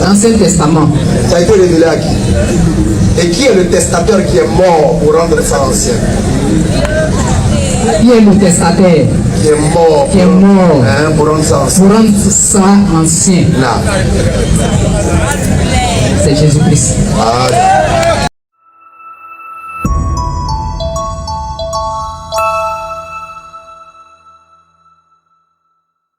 l'Ancien Testament. Ça a été révélé à qui? Et qui est le testateur qui est mort pour rendre ça ancien? Qui est le testataire? Qui est mort. Qui est mort. Hein, pour rendre ça ancien. Pour rendre ça ancien. Là. C'est Jésus-Christ. Ah.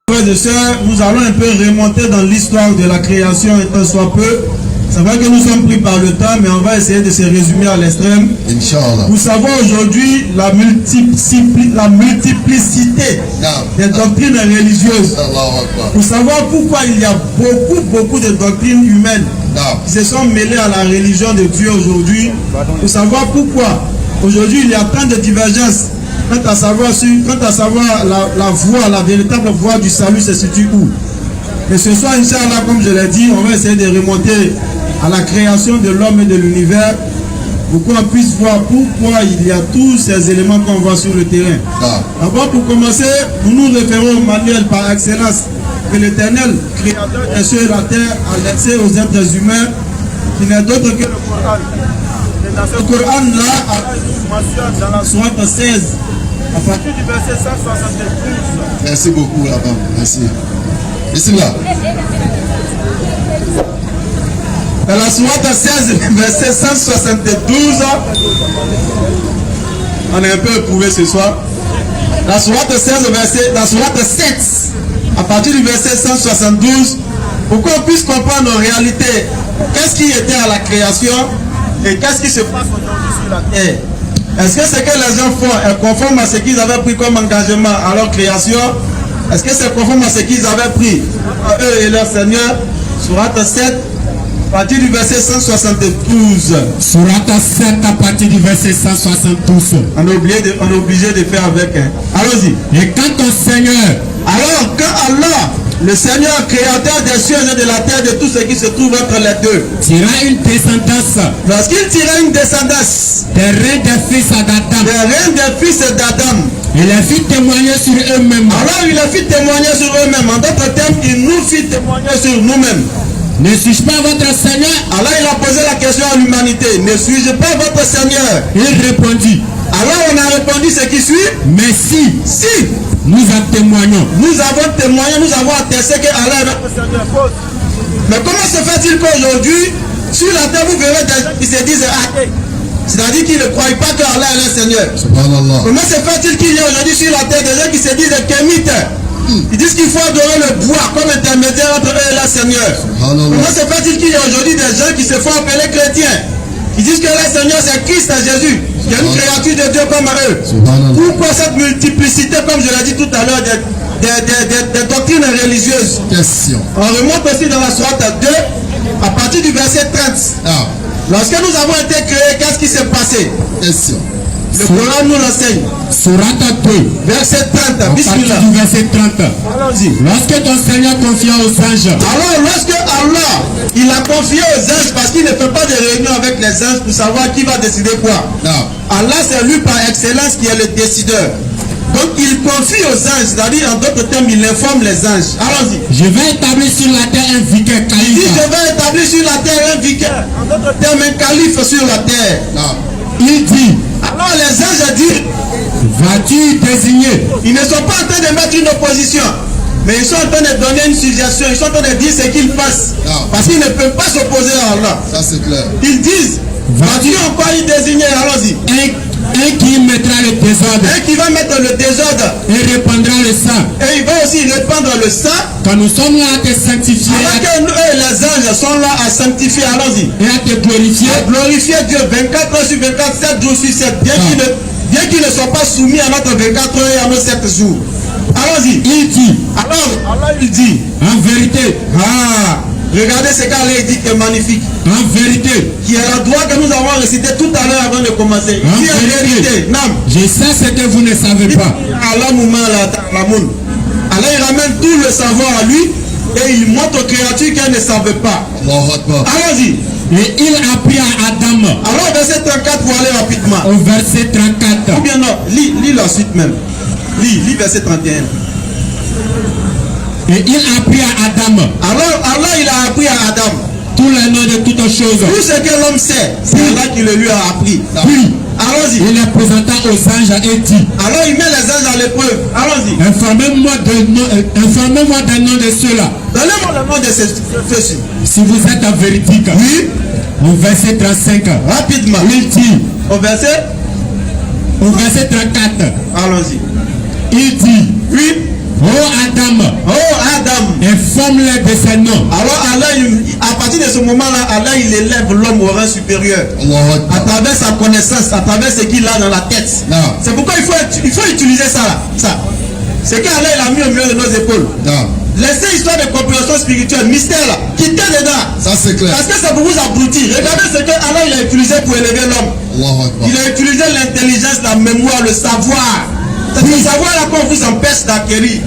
Frères et sœurs, nous allons un peu remonter dans l'histoire de la création un soit peu. C'est vrai que nous sommes pris par le temps, mais on va essayer de se résumer à l'extrême. Inch'Allah. Pour savoir aujourd'hui la multiplicité des doctrines religieuses. Pour savoir pourquoi il y a beaucoup de doctrines humaines qui se sont mêlées à la religion de Dieu aujourd'hui. Pour savoir pourquoi aujourd'hui il y a tant de divergences. Quant à savoir la voie, la véritable voie du salut se situe où. Et ce soir, Inch'Allah, comme je l'ai dit, on va essayer de remonter à la création de l'homme et de l'univers pour qu'on puisse voir pourquoi il y a tous ces éléments qu'on voit sur le terrain. D'abord, pour commencer, nous nous référons au manuel par excellence que l'Éternel, créateur des cieux et la terre, a laissé aux êtres humains, qui n'est d'autre que le Coran. Et dans ce Coran-là, Allah nous mentionne dans la sourate 16, à partir du verset 172. Merci beaucoup, là-bas. Merci. Ici, là. Dans la sourate 16, verset 172, on est un peu éprouvé ce soir. La sourate 16, la sourate 7, à partir du verset 172, pour qu'on puisse comprendre en réalité qu'est-ce qui était à la création et qu'est-ce qui se passe aujourd'hui sur la terre. Est-ce que ce que les gens font est conforme à ce qu'ils avaient pris comme engagement à leur création? Est-ce que c'est conforme à ce qu'ils avaient pris à eux et leur Seigneur? Sourate 7, à partir du verset 172. Sourate 7 à partir du verset 172. On est obligé de faire avec. Allons-y. Et quand ton Seigneur, alors quand Allah, le Seigneur créateur des cieux et de la terre, de tout ce qui se trouve entre les deux, tira une descendance, lorsqu'il tirait une descendance des reins des fils d'Adam, il les fit témoigner sur eux-mêmes. Alors il les fit témoigner sur eux-mêmes. En d'autres termes, il nous fit témoigner sur nous-mêmes. Ne suis-je pas votre Seigneur? Alors il a posé la question à l'humanité. Ne suis-je pas votre Seigneur? Il répondit. Alors on a répondu ce qui suit. Mais si nous en témoignons, nous avons témoigné, nous avons attesté que Allah est notre Seigneur. Mais comment se fait-il qu'aujourd'hui, sur la terre, vous verrez des gens qui se disent athées? C'est-à-dire qu'ils ne croient pas que Allah est le Seigneur. Comment se fait-il qu'il y a aujourd'hui sur la terre des gens qui se disent kémites? Ils disent qu'il faut adorer le bois comme intermédiaire entre eux et le Seigneur. Comment se fait-il qu'il y a aujourd'hui des gens qui se font appeler chrétiens? Ils disent que le Seigneur c'est Christ, Jésus. Il y a une créature de Dieu comme eux. Pourquoi cette multiplicité, comme je l'ai dit tout à l'heure, des doctrines religieuses? Question. On remonte aussi dans la sourate 2, à partir du verset 30. Lorsque nous avons été créés, qu'est-ce qui s'est passé? Question. Le Coran nous l'enseigne. Sourate 2, verset 30. à partir du verset 30. Allons-y. Lorsque ton Seigneur confia aux anges, Alors lorsque Allah, il a confié aux anges, parce qu'il ne fait pas de réunion avec les anges pour savoir qui va décider quoi. Allah c'est lui par excellence qui est le décideur. Donc il confie aux anges, c'est-à-dire en d'autres termes, il informe les anges. Allons-y. je vais établir sur la terre un vicaire Il dit calife. je vais établir sur la terre un vicaire. En d'autres termes, un calife sur la terre. Il dit, Alors les anges disent, vas-tu désigner? ils ne sont pas en train de mettre une opposition, mais ils sont en train de donner une suggestion, ils sont en train de dire ce qu'ils fassent. Parce qu'ils ne peuvent pas s'opposer à Allah. Ça c'est clair. Ils disent, vas-tu encore y désigner? Allons-y. Un qui mettra le désordre Un qui va mettre le désordre et répandra le sang. et il va aussi répandre le sang. Quand nous sommes là à te sanctifier Alors que nous et les anges sont là à sanctifier, allons-y. et à te glorifier, À glorifier Dieu 24 heures sur 24, 7 jours sur 7, bien qu'ils ne soient pas soumis à notre 24 heures et à nos 7 jours. Allons-y. il dit, Alors, Allah il dit, en vérité, regardez ce qu'Allah dit qui est magnifique, en vérité, qui est la droit que nous avons récité tout à l'heure avant de commencer. En Qui est vérité. Non. je sais ce que vous ne savez pas. Allah il ramène tout le savoir à lui et il montre aux créatures qu'elles ne savent pas. Allons-y. Et il apprit à Adam, Alors verset 34 pour aller rapidement. au verset 34, Ou bien non, lis la suite même. Lis verset 31. et il apprit à Adam, Alors Allah il a appris à Adam. tous les noms de toutes choses. Tout ce que l'homme sait, c'est Allah qui le lui a appris. Puis, Allons-y. il les présenta aux anges et dit, Alors il met les anges à l'épreuve. Allons-y. informez-moi des noms de ceux-là. Donnez-moi le nom de ces feux-ci. Si vous êtes en véridique. Oui. Au verset 35. Rapidement. Il dit, Au verset. au verset 34, Allons-y. il dit, Oui. oh Adam, Oh Adam. informe-les de ces noms. Alors Allah, à partir de ce moment-là, Allah il élève l'homme au rang supérieur. À travers sa connaissance, à travers ce qu'il a dans la tête. C'est pourquoi il faut utiliser ça là. Ça. C'est qu'Allah il a mis au milieu de nos épaules. Laissez histoire de compréhension spirituelle, mystère là, quittez dedans. Ça c'est clair. Parce que ça vous abrutit. Regardez ce que Allah il a utilisé pour élever l'homme. Il a utilisé l'intelligence, la mémoire, le savoir. C'est ce savoir-là qu'on vous empêche d'acquérir.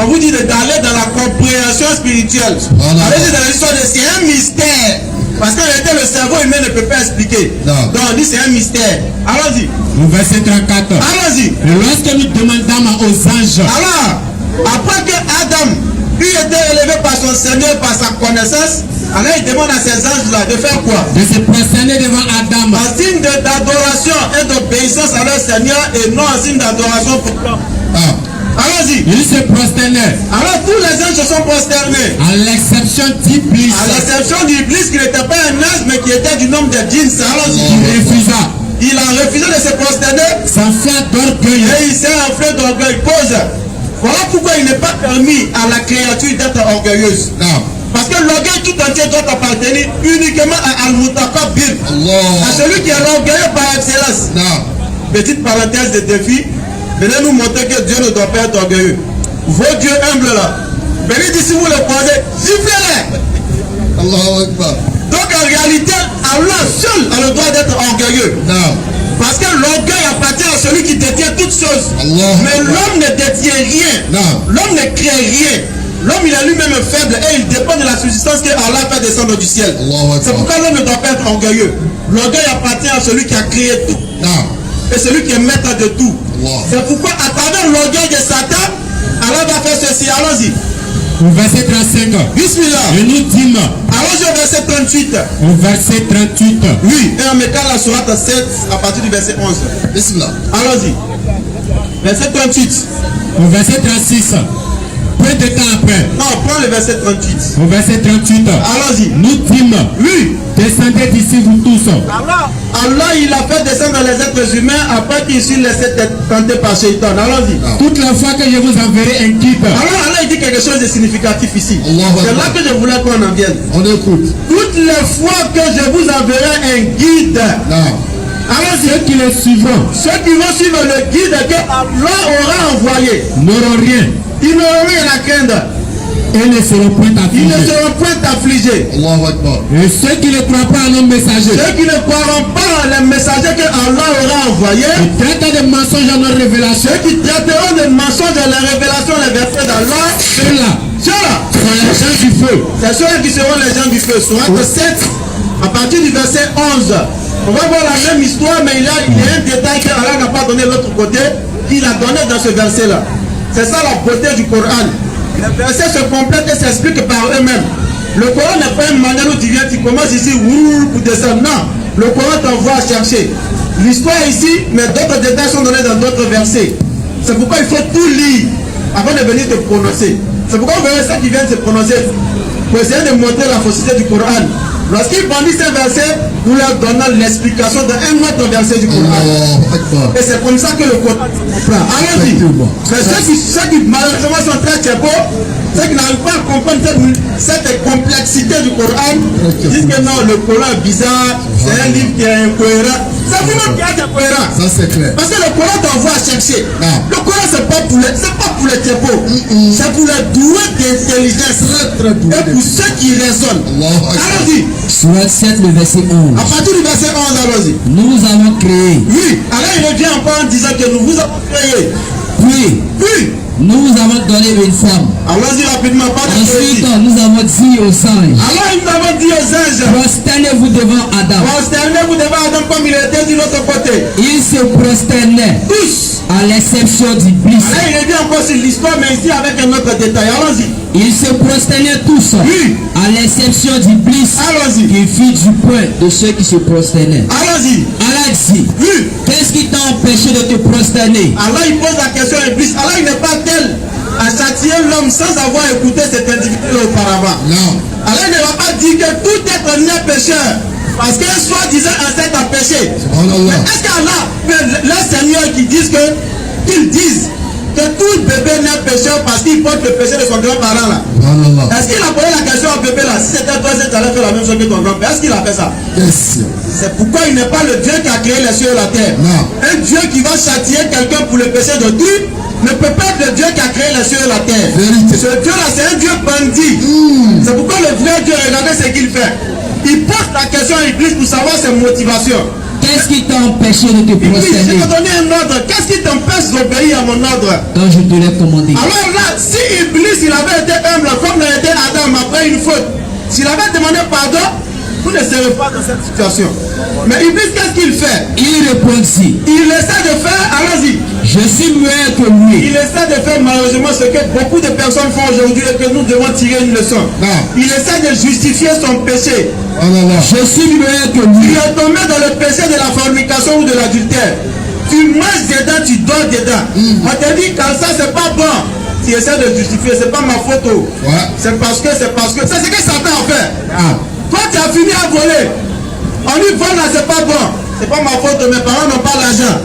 On vous dit d'aller dans la compréhension spirituelle. Allez dans l'histoire de c'est un mystère. Parce qu'en réalité, le cerveau humain ne peut pas expliquer. Donc on dit c'est un mystère. Allons-y. Au verset 34. Allons-y. Et lorsque nous demandâmes aux anges, Alors, après que Adam eut été élevé par son Seigneur, par sa connaissance, alors il demande à ces anges-là de faire quoi? de se prosterner devant Adam, En signe d'adoration et d'obéissance à leur Seigneur et non en signe d'adoration pour l'homme. Allons-y. ils se prosternaient, Alors tous les anges se sont prosternés. à l'exception d'Iblis, À l'exception d'Iblis qui n'était pas un ange mais qui était du nombre de djinns. Allons-y. qui refusa, Il a refusé de se prosterner s'enfla d'orgueil, et il s'est enflé d'orgueil. Pause. Voilà pourquoi il n'est pas permis à la créature d'être orgueilleuse. Parce que l'orgueil tout entier doit appartenir uniquement à Al-Mutakabbir, à celui qui est l'orgueilleux par excellence. Petite parenthèse de défi, venez nous montrer que Dieu ne doit pas être orgueilleux. Vos dieux humbles là, venez d'ici vous les croisez, sifflez-les. Donc en réalité, Allah seul a le droit d'être orgueilleux. Parce que l'orgueil appartient à celui qui détient toutes choses. Mais l'homme ne détient rien. L'homme ne crée rien. L'homme il est lui-même faible et il dépend de la subsistance que Allah fait descendre du ciel. C'est pourquoi l'homme ne doit pas être orgueilleux. L'orgueil appartient à celui qui a créé tout. Et celui qui est maître de tout. C'est pourquoi à travers l'orgueil de Satan, Allah va faire ceci. Allons-y. au verset 35, Bismillah. et nous dîmes, Allons-y au verset 38. au verset 38, Oui. Et on met la sourate 7 à partir du verset 11. Bismillah. Allons-y. Verset 38. au verset 36, peu de temps après, Non, prends le verset 38. au verset 38, Allons-y. nous dîmes, Oui. descendez d'ici vous tous, Allah, il a fait descendre les êtres humains après qu'ils s'est laissé tenter par Shaitan. Allons-y. toute la fois que je vous enverrai un guide, Alors Allah il dit quelque chose de significatif ici. C'est là que je voulais qu'on en vienne. On écoute. Toutes les fois que je vous enverrai un guide, allons-y. ceux qui le suivront Ceux qui vont suivre le guide que Allah aura envoyé, n'auront rien ils n'auront rien à craindre. et ne seront point Ils ne affligés. seront point affligés. Et ceux qui ne croient pas à nos messagers, Ceux qui ne croiront pas les messagers que Allah aura envoyés, et traitent de mensonges à nos révélations, ceux qui traiteront de mensonges de la révélation, les versets d'Allah, ceux-là ceux-là, sont les gens du feu. c'est ceux qui seront les gens du feu. Sourate 7, à partir du verset 11. On va voir la même histoire, mais il y a un détail que Allah n'a pas donné de l'autre côté, qu'il a donné dans ce verset-là. C'est ça la beauté du Coran. Les versets se complètent et s'expliquent par eux-mêmes. Le Coran n'est pas une manière où tu viens, tu commences ici, pour descendre. Non, le Coran t'envoie à chercher. L'histoire ici, mais d'autres détails sont donnés dans d'autres versets. C'est pourquoi il faut tout lire avant de venir te prononcer. C'est pourquoi vous verrez ceux qui viennent se prononcer pour essayer de montrer la fausseté du Coran. Lorsqu'ils bandissent un verset, nous leur donnons l'explication d'un autre verset du Coran. Et c'est comme ça que le Coran comprend. Allons-y. Mais ceux qui malheureusement sont très tchépo, ceux qui n'arrivent pas à comprendre cette complexité du Coran, disent que non, le Coran est bizarre, c'est un livre qui est incohérent. C'est vous-même qui êtes incohérent. Ça c'est clair. Parce que le Coran t'envoie à chercher. Le Coran c'est pas pour les tchépo, c'est pour les doués d'intelligence et pour ceux qui raisonnent. Allons-y. Sourate 7, le verset 11. À partir du verset 11, allons-y. Nous vous avons créé, Oui, alors il revient encore en disant que nous vous avons créé. puis nous vous avons donné une forme. Allons-y rapidement, pas de Ensuite, poésie. nous avons dit aux anges, Alors nous avons dit aux anges, prosternez-vous devant Adam. prosternez-vous devant Adam comme il était de l'autre côté. Ils se prosternaient, Tous. À l'exception d'Iblis. Là, il revient encore sur l'histoire, mais ici avec un autre détail. Allons-y. Ils se prosternaient tous. Oui. À l'exception d'Iblis. Allons-y. Qui fit du point de ceux qui se prosternaient. Allons-y. Allah dit. Oui. Qu'est-ce qui t'a empêché de te prosterner? Allah, il pose la question à Iblis. Allah, il n'est pas tel à châtier l'homme sans avoir écouté cet individu auparavant. Non. Allah ne va pas dire que tout être né pécheur. Parce qu'un soi-disant ancêtre a péché. Mais est-ce qu'Allah, le Seigneur qu'ils disent que tout bébé né pécheur parce qu'il porte le péché de son grand-parent là. Est-ce qu'il a posé la question au bébé là? Si c'était toi, tu allais faire la même chose que ton grand-père. Est-ce qu'il a fait ça? C'est pourquoi il n'est pas le Dieu qui a créé les cieux et la terre. Non. Un Dieu qui va châtier quelqu'un pour le péché de Dieu ne peut pas être le Dieu qui a créé les cieux et la terre. Vérité. Ce Dieu-là, c'est un Dieu bandit. C'est pourquoi le vrai Dieu, regardez ce qu'il fait. Il pose la question à Iblis pour savoir ses motivations. Qu'est-ce qui t'a empêché de te Iblis, je prosterner? vais te donner un ordre. Qu'est-ce qui t'empêche d'obéir à mon ordre? Quand je te l'ai commandé. Alors là, si Iblis, il avait été humble, comme l'a été Adam après une faute, s'il avait demandé pardon, vous ne serez pas dans cette situation. Mais Iblis, qu'est-ce qu'il fait? Il répondit. Il essaie de faire, allons-y. Je suis meilleur que lui. Il essaie de faire malheureusement ce que beaucoup de personnes font aujourd'hui et que nous devons tirer une leçon. Non. Il essaie de justifier son péché. Je suis meilleur que Tu lui. es tombé dans le péché de la fornication ou de l'adultère. Tu manges dedans, tu dors dedans. On te dit quand ça c'est pas bon. Tu essaies de justifier, c'est pas ma faute. Ouais. C'est parce que. C'est ce que Satan a fait. Toi tu as fini à voler. On lui vole là, c'est pas bon. C'est pas ma faute, mes parents n'ont pas l'argent.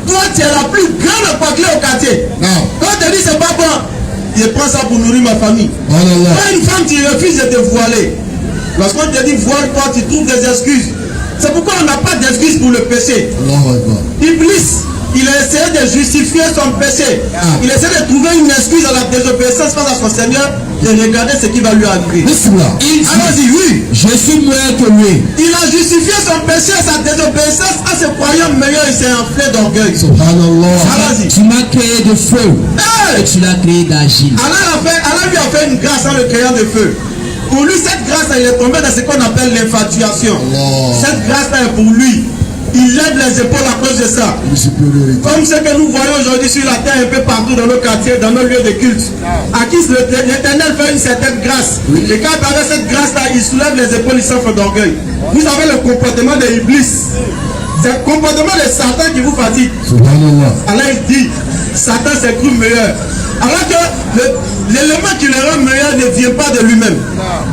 Toi tu es la plus grande paclée au quartier. Non. Quand on te dit c'est pas bon, je prends ça pour nourrir ma famille. Quand une femme tu refuses de te voiler. Lorsqu'on te dit voile-toi, tu trouves des excuses. C'est pourquoi on n'a pas d'excuses pour le péché. Iblis, il a essayé de justifier son péché. Il essaie de trouver une excuse à la désobéissance face à son Seigneur et regarder ce qui va lui arriver. Il dit. Allons-y, oui. Je suis meilleur que lui. Il a justifié son péché, sa désobéissance en se croyant meilleur, il s'est enflé d'orgueil. Allons-y. Tu m'as créé de feu. Et tu l'as créé d'agile. Allah lui a fait une grâce en le créant de feu. Pour lui, cette grâce-là, il est tombé dans ce qu'on appelle l'infatuation. Cette grâce-là est pour lui. Il lève les épaules à cause de ça. Comme ce que nous voyons aujourd'hui sur la terre, un peu partout dans nos quartiers, dans nos lieux de culte. À qui l'Éternel fait une certaine grâce. Et quand avec cette grâce-là, il soulève les épaules, il s'offre d'orgueil. Vous avez le comportement de Iblis. C'est le comportement de Satan qui vous fatigue. Allah il dit, Satan s'est cru meilleur. Alors que l'élément qui le rend meilleur ne vient pas de lui-même.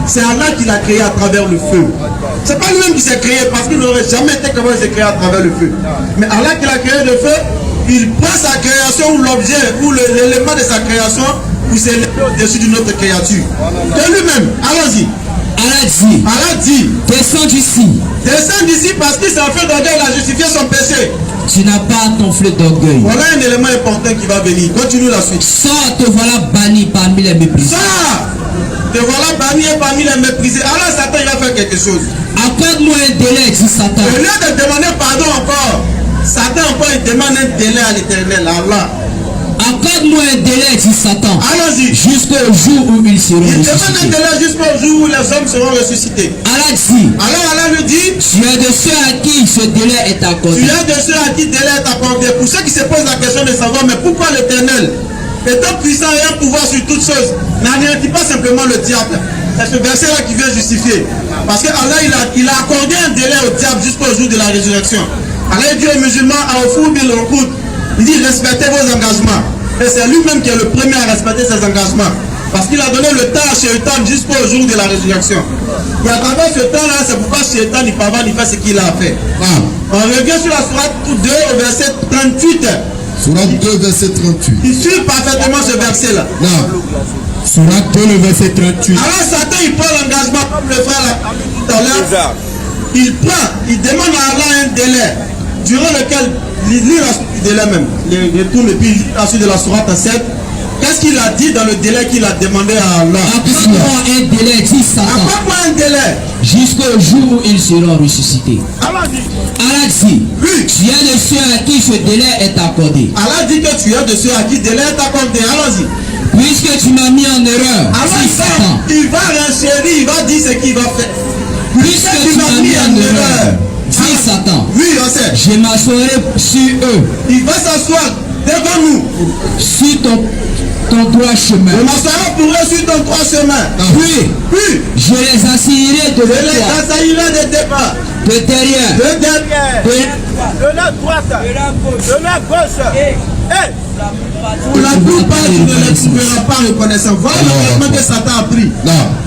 C'est Allah qui l'a créé à travers le feu. C'est pas lui-même qui s'est créé parce qu'il n'aurait jamais été capable de se créer à travers le feu. Mais Allah qui l'a créé le feu, il prend sa création ou l'objet ou l'élément de sa création pour s'élever au-dessus d'une autre créature. De lui-même. Allons-y. Allah dit, descends d'ici. Descends d'ici parce qu'il s'est fait d'orgueil, il a justifié son péché. Tu n'as pas à t'enfler d'orgueil. Voilà un élément important qui va venir. Continue la suite. Sors, te voilà banni parmi les méprisés. Sors, te voilà banni parmi les méprisés. Alors Satan il va faire quelque chose. Accorde-moi un délai, dit Satan. Au lieu de demander pardon encore, Satan encore il demande un délai à l'Éternel, Allah. Accorde-moi un délai, dit Satan. Allons-y. Jusqu'au jour où ils seront Il demande un ressuscités. délai jusqu'au jour où les hommes seront ressuscités. Allah dit. Alors Allah lui dit, Tu es de ceux à qui ce délai est accordé. tu es de ceux à qui le délai est accordé. Pour ceux qui se posent la question de savoir, mais pourquoi l'Éternel, étant puissant et un pouvoir sur toutes choses, n'anéantit pas simplement le diable? C'est ce verset-là qui vient justifier. Parce que Allah, il a accordé un délai au diable jusqu'au jour de la résurrection. Allah dit aux musulmans, il dit respectez vos engagements. Et c'est lui-même qui est le premier à respecter ses engagements. Parce qu'il a donné le temps à Shaitan jusqu'au jour de la résurrection. Et à travers ce temps-là, c'est pourquoi Shaitan n'y parvient ni fait ce qu'il a fait. On revient sur la sourate 2 au verset 38. Sourate 2, verset 38. Il suit parfaitement ce verset-là. Sourate 2, le verset 38. Alors Satan, il prend l'engagement, comme le frère l'a dit tout à l'heure. Il demande à Allah un délai, durant lequel, il lit la suite du délai même. Il retourne et puis il lit la suite de la sourate 7. Qu'est-ce qu'il a dit dans le délai qu'il a demandé à Allah? Accorde-moi un délai, dit Satan. Accorde-moi un délai. Jusqu'au jour où ils seront ressuscités. Allah dit. Allah dit. Oui. Tu es de ceux à qui ce délai est accordé. Allah dit que tu es de ceux à qui délai est accordé. Allons-y. Puisque tu m'as mis en erreur, Alors dit Satan. il va renchérir, il va dire ce qu'il va faire. Puisque tu m'as mis en erreur, dit Satan. Oui, on sait. Je m'assoirai sur eux. Il va s'asseoir devant nous. Sur ton droit chemin. Je m'asseoir pour eux sur ton droit chemin. Puis, je les assignerai de Je les assaillirai de départ. de derrière, De derrière. De la droite. De la gauche. Pour la plupart, tu ne les trouveras pas reconnaissants. Voilà l'engagement que Satan a pris.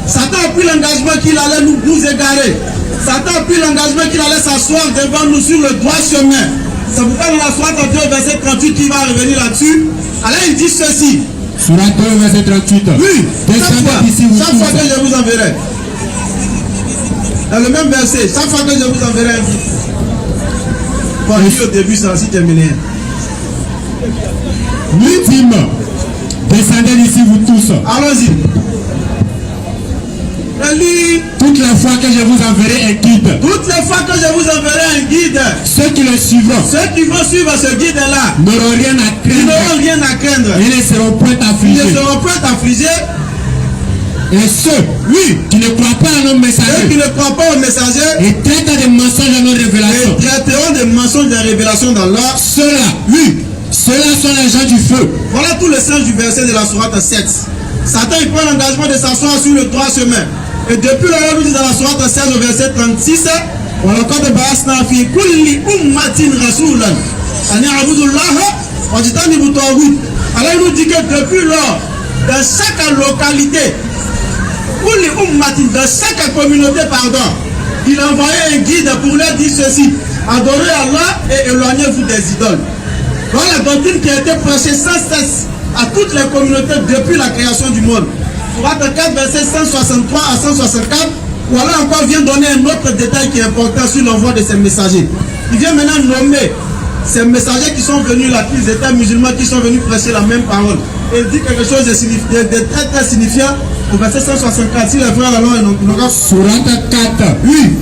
Satan a pris l'engagement qu'il allait nous égarer. Satan a pris l'engagement qu'il allait s'asseoir devant nous sur le droit chemin. C'est pourquoi dans la sourate 2, verset 38, qui va revenir là-dessus. Alors il dit ceci. Sourate 2, verset 38. Oui, chaque fois tous. que je vous enverrai. Dans le même verset, chaque fois que je vous enverrai un guide. Bon, je dis au début, ça va s'y terminer. L'ultime, descendez d'ici vous tous. Allons-y. Lis. Toutes les fois que je vous enverrai un guide, Toutes les fois que je vous enverrai un guide, ceux qui le suivront ceux qui vont suivre ce guide-là, n'auront rien à ils craindre n'auront rien à craindre. et ne seront point Ils ne affligés. seront pas affligés. Et ceux, qui ne croient pas à nos Ceux messagers qui ne croient pas aux messagers et traitent des mensonges à nos révélations, et traiteront des mensonges des révélations d'Allah. ceux-là sont les gens du feu. Voilà tout le sens du verset de la sourate 7. Satan il prend l'engagement de s'asseoir sur le droit chemin. Et depuis là, nous dit dans la sourate 16 au verset 36, on a encore de Barasna fi kulli ummatin rasulan. Ani abudullah wa jitanibu tawhid. Alors il nous dit que depuis lors, dans chaque localité, kulli ummatin, dans chaque communauté, pardon, il a envoyé un guide pour leur dire ceci: adorez Allah et éloignez-vous des idoles. Voilà la doctrine qui a été prêchée sans cesse à toutes les communautés depuis la création du monde. Sourate 4, verset 163 à 164, voilà encore vient donner un autre détail qui est important sur l'envoi de ces messagers. Il vient maintenant nommer ces messagers qui sont venus là, qu'ils étaient musulmans, qui sont venus prêcher la même parole. Et il dit quelque chose de très très signifiant au verset 164. Si les frères alors ils n'ont pas... Sourate 4, Oui,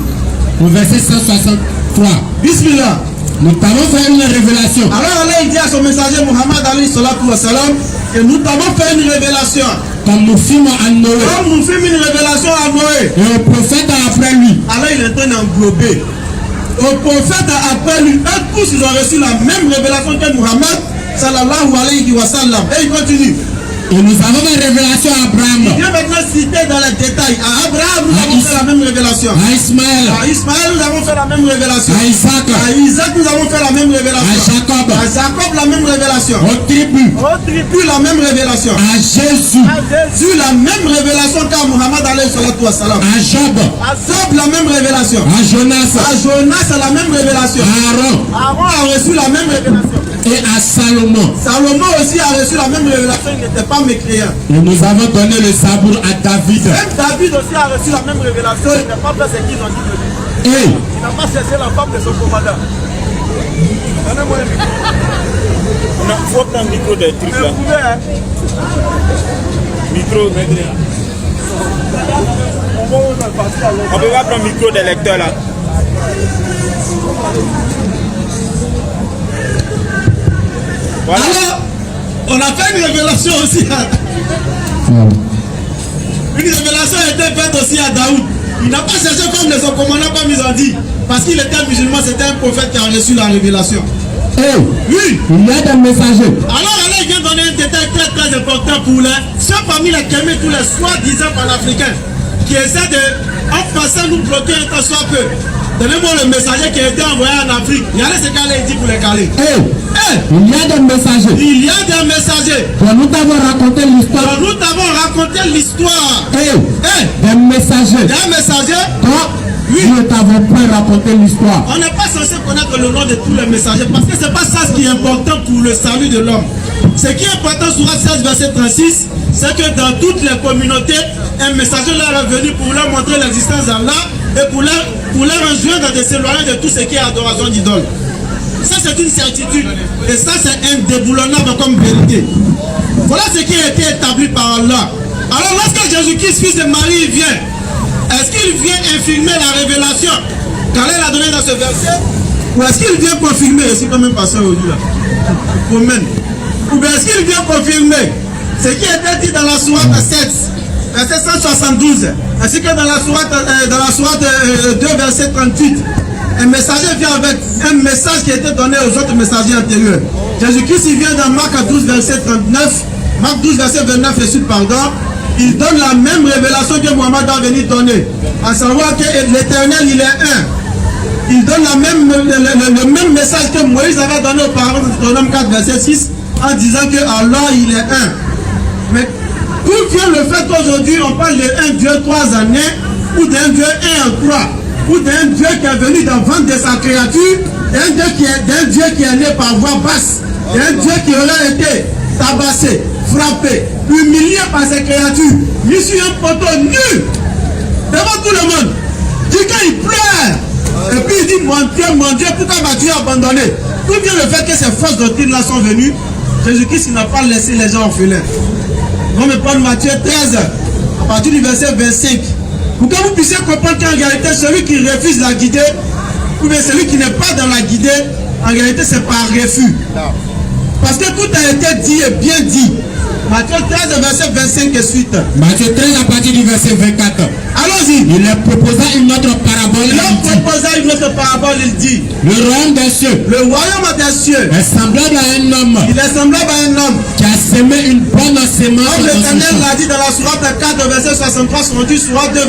au verset 163. Bismillah. Nous t'avons fait une révélation. Alors Allah il dit à son messager Muhammad alayhi salatu wa salam que nous t'avons fait une révélation. Comme nous fîmes à Noé Comme nous fîmes une révélation à Noé. et au prophète après lui. Alors il est en train d'englober. Au prophète après lui, eux tous ils ont reçu la même révélation que Muhammad sallallahu alayhi wa sallam. Et il continue. Et nous avons une révélation à Abraham, Il vient maintenant citer dans les détails. À Abraham, nous avons fait la même révélation. à Ismaël, À Ismaël, nous avons fait la même révélation. à Isaac, À Isaac, nous avons fait la même à révélation. Jacob, À Jacob, la même révélation. aux tribus, Aux tribus, la même révélation. à Jésus, À Jésus, la même révélation qu'à Muhammad alayhi salatu wa salam. à Job, À Job, la même révélation. à Jonas, À Jonas, la même révélation. à Aaron Aaron a reçu la même révélation. et à Salomon. Salomon aussi a reçu la même révélation, il n'était pas mécréant. Et nous avons donné le sabour à David. Même David aussi a reçu la même révélation, il n'a pas fait ce qu'ils ont dit de lui. Et Il n'a pas cherché la femme de son commandant. Donnez-moi le micro. Il faut prendre le micro des trucs Mais là. vous pouvez, hein. Micro. On peut pas prendre le micro des lecteurs là. Voilà. Alors, on a fait une révélation aussi à... Une révélation a été faite aussi à Daoud. Il n'a pas cherché comme de son commandant comme ils ont dit. Parce qu'il était musulman, c'était un prophète qui a reçu la révélation. Oui. il y a des messagers Alors là, il vient donner un détail très très important pour ceux parmi les Kémés, tous les soi-disant panafricains qui essaient de, en passant, nous bloquer un temps soit peu. Donnez-moi le messager qui a été envoyé en Afrique. Regardez ce qu'elle a dit pour les caler. il y a des messagers Il y a des messagers. dont nous t'avons raconté l'histoire. Alors, nous t'avons raconté l'histoire. Des messagers Des messagers. dont nous ne t'avons pas raconté l'histoire. On n'est pas censé connaître le nom de tous les messagers parce que c'est pas ça ce qui est important pour le salut de l'homme. Ce qui est important sur Sourate 16 verset 36, c'est que dans toutes les communautés, un messager leur est venu pour leur montrer l'existence d'Allah et pour leur enjoindre de s'éloigner de tout ce qui est adoration d'idole. Ça c'est une certitude et ça c'est indéboulonnable comme vérité. Voilà ce qui a été établi par Allah. Alors lorsque Jésus-Christ, fils de Marie, vient, est-ce qu'il vient infirmer la révélation qu'Allah a donnée dans ce verset? Ou est-ce qu'il vient confirmer? C'est quand même passé aujourd'hui là. Amen. Ou bien est-ce qu'il vient confirmer ce qui était dit dans la sourate 7, verset 172, ainsi que dans la sourate 2, verset 38. un messager vient avec un message qui a été donné aux autres messagers antérieurs. Jésus-Christ, il vient dans Marc 12, verset 39, Marc 12, verset 29 et suite, pardon. Il donne la même révélation que Mohammed a venu donner, à savoir que l'Éternel, il est un. Il donne le même message que Moïse avait donné aux parents de Deutéronome 4, verset 6, en disant que Allah, il est un. Mais d'où vient le fait qu'aujourd'hui, on parle d'un Dieu trois années, ou d'un Dieu un en trois, ou d'un Dieu qui est venu dans le ventre de sa créature, d'un Dieu qui est né par voix basse, d'un Dieu qui aurait été tabassé, frappé, humilié par ses créatures, mis sur un poteau nu, devant tout le monde. Dit qu'il pleure. Et puis il dit, mon Dieu, pourquoi m'as-tu abandonné? D'où vient le fait que ces fausses doctrines-là sont venues? Jésus-Christ n'a pas laissé les gens orphelins. On me prend Matthieu 13, à partir du verset 25. Pour que vous puissiez comprendre qu'en réalité, celui qui refuse la guidée, ou bien celui qui n'est pas dans la guidée, en réalité, c'est par refus. Parce que tout a été dit et bien dit. Matthieu 13, verset 25 et suite. Matthieu 13 à partir du verset 24. Allons-y. Il leur proposa une autre parabole. Il dit. Le royaume des cieux. Le royaume des cieux. Est semblable à un homme. Il est semblable à un homme. Qui a semé une bonne semence. Comme l'Éternel l'a dit dans la sourate 4, verset 63, sourate 2,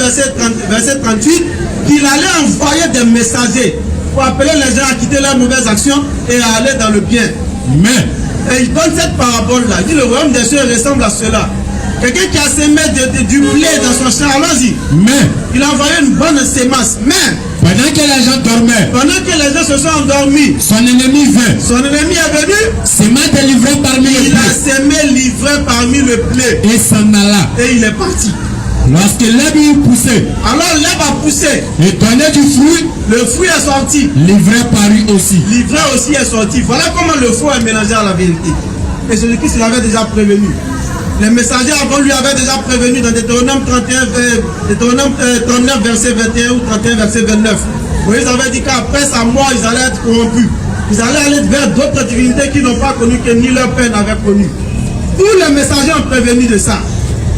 verset 38, qu'il allait envoyer des messagers pour appeler les gens à quitter leurs mauvaises actions et à aller dans le bien. Mais. Et il donne cette parabole-là. Il dit le royaume des cieux ressemble à cela. Quelqu'un qui a semé du blé dans son champ, allons-y. Mais il a envoyé une bonne sémence. Mais pendant que les gens dormaient, pendant que les gens se sont endormis, son ennemi vint. Son ennemi est venu. Sémé délivré parmi le blé. Il a semé livré parmi le blé. Et s'en alla. Et il est parti. Lorsque l'herbe eut poussé, alors l'herbe a poussé et donnait du fruit, le fruit est sorti. L'ivraie parut aussi. L'ivraie aussi est sorti. Voilà comment le faux est mélangé à la vérité. Et Jésus-Christ l'avait déjà prévenu. Les messagers avant lui avaient déjà prévenu dans Deutéronome 39 verset 21 ou 31 verset 29. Moïse avait dit qu'après sa mort, ils allaient être corrompus. Ils allaient aller vers d'autres divinités qui n'ont pas connu, que ni leur père n'avait connu. Tous les messagers ont prévenu de ça.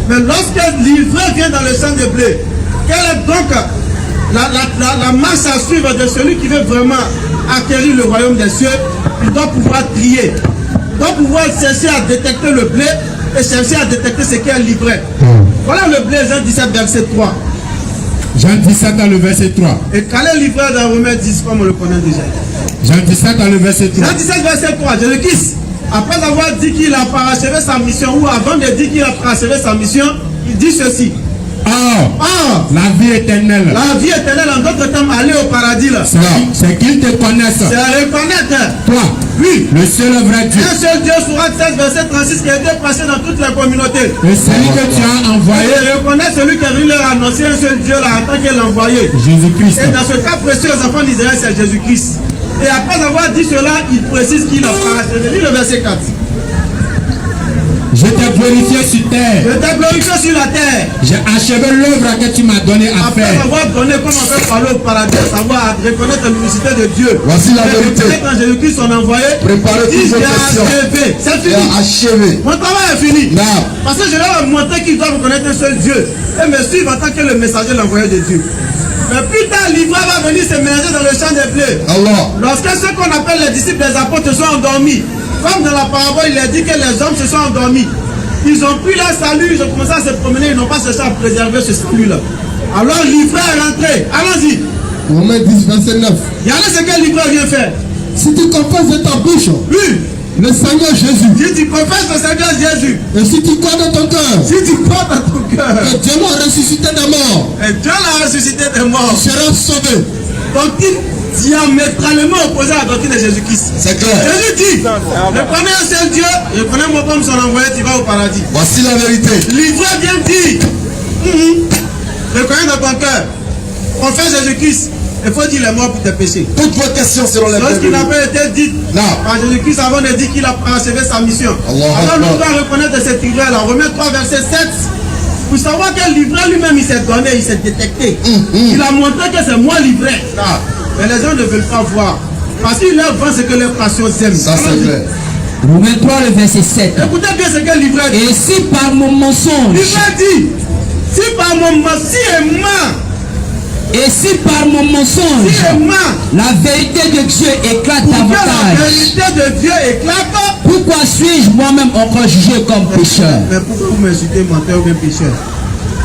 Mais lorsque l'ivraie vient dans le champ de blé, quelle est donc la marche à suivre de celui qui veut vraiment acquérir le royaume des cieux? Il doit pouvoir trier. Il doit pouvoir chercher à détecter le blé et chercher à détecter ce qui est livré. Voilà le blé, Jean 17, verset 3. Jean 17 dans le verset 3. Et quel est livré dans Romains 10, comme on le connaît déjà? Jean 17 dans le verset 3. Jean 17, verset 3. Jésus-Christ, après avoir dit qu'il a parachevé sa mission, ou avant de dire qu'il a parachevé sa mission, il dit ceci. Or, la vie éternelle. La vie éternelle, en d'autres termes, aller au paradis là. C'est qu'ils te connaissent. C'est reconnaître. Toi, oui, le seul vrai Dieu. Un seul Dieu, sourate 16, verset 36, qui a été passé dans toutes les communautés. Et celui que tu as envoyé. Et reconnaître celui qui a venu leur annoncer un seul Dieu là, en tant qu'il l'a envoyé. Jésus-Christ. Et dans ce cas précieux, les enfants d'Israël, c'est Jésus-Christ. Et après avoir dit cela, il précise qu'il a parachevé. Lis le verset 4. Je t'ai glorifié sur terre. Je t'ai glorifié sur la terre. J'ai achevé l'œuvre que tu m'as donnée à faire. Après avoir donné, comme on fait parler au paradis, à savoir reconnaître l'unicité de Dieu. Voici la vérité. Quand Jésus-Christ son envoyé, préparez toutes vos questions. C'est fini. Achevé. Mon travail est fini. Non. Parce que je leur ai montré qu'ils doivent reconnaître un seul Dieu et me suivre en tant que le messager, l'envoyé de Dieu. Mais plus tard, l'ivraie va venir se mélanger dans le champ des blés. Allah. Lorsque ceux qu'on appelle les disciples des apôtres se sont endormis, comme dans la parabole, il a dit que les hommes se sont endormis. Ils ont pris leur salut, ils ont commencé à se promener, ils n'ont pas cherché à préserver ce salut-là. Alors l'ivraie est rentré. Allons-y. Romains 10, verset 9. Regardez ce que l'ivraie vient faire. Si tu confesses de ta bouche, oui, le Seigneur Jésus. Si tu confesses le Seigneur Jésus. Et si tu crois dans ton cœur. Si tu crois dans ton cœur. Que Dieu l'a ressuscité des morts. Et Dieu l'a ressuscité des morts. Tu seras sauvé. Doctrine diamétralement opposée à la doctrine de Jésus-Christ. C'est clair. Jésus dit, reprenez un seul Dieu, reprenez-moi comme son envoyé, tu vas au paradis. Voici la vérité. L'ivraie vient dire, reconnais dans ton cœur, confesse Jésus-Christ. Il faut dire les morts pour tes péchés. Toutes vos questions seront les Lorsqu'il n'a pas été dit par Jésus-Christ avant de dire qu'il a achevé sa mission. Alors nous devons reconnaître cette livraie-là. Romains 3, verset 7. Pour savoir que l'ivraie lui-même, il s'est donné, il s'est détecté. Il a montré que c'est moi l'ivraie. Mais les gens ne veulent pas voir. Parce qu'ils leur vendent ce que leurs passions aiment. Ça c'est clair. Romains 3, le verset 7. Écoutez bien ce que l'ivraie dit. Et si par mon mensonge. L'ivraie dit, si par mon mensonge, Et si par mon mensonge, la vérité de Dieu éclate la davantage, vérité de Dieu éclate, pourquoi suis-je moi-même encore jugé comme pécheur? Mais pourquoi vous m'insultez menteur ou bien pécheur?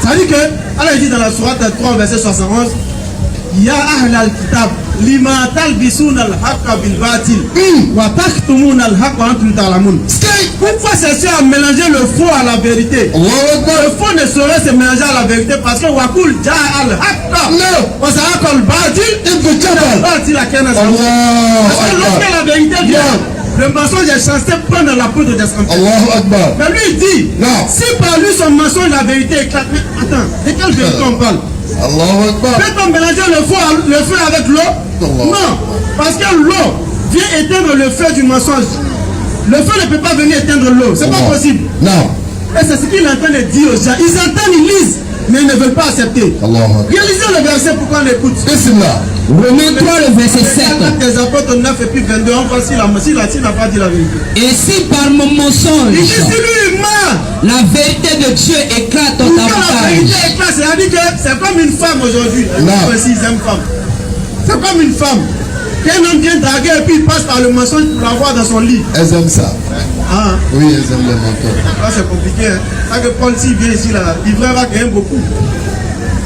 Ça dit que, Allah dit dans la sourate 3, verset 71, Ya ahl al-kitab, lima talbisoun al-haqqa bil-batil, wa taktumoun al-haqqa antum ta'lamun. Pourquoi chercher à mélanger le faux à la vérité? Le faux ne saurait se mélanger à la vérité parce que wakul ja'a al-haqqa. Wa sa'aqa al-batil, al-batil akana. Parce que lorsque la vérité vient, le mensonge est censé prendre la peau de descendance. Mais lui il dit, si par lui son mensonge la vérité éclate, mais attends, de quelle vérité on parle? Peut-on mélanger le feu avec l'eau? Non, parce que l'eau vient éteindre le feu du mensonge. Le feu ne peut pas venir éteindre l'eau, c'est pas possible. Non. Et c'est ce qu'il est en train de dire aux gens. Ils entendent, ils lisent, mais ils ne veulent pas accepter. Réalisez le verset pourquoi on l'écoute. Romains 3, le verset 7. Des apôtres 9 et puis 22, on voit si n'a pas dit la vérité. Et si par mon mensonge, Il dit si lui il meurt, la vérité de Dieu éclate pourquoi la vérité davantage, éclate? C'est-à-dire que c'est comme une femme aujourd'hui. C'est comme une femme. Qu'un homme vient draguer et puis il passe par le mensonge pour l'avoir dans son lit. Elles aiment ça. Ah, Oui, elles aiment les menteurs. là c'est compliqué. Hein. Quand que Paul s'il vient ici, là, il va gagner beaucoup.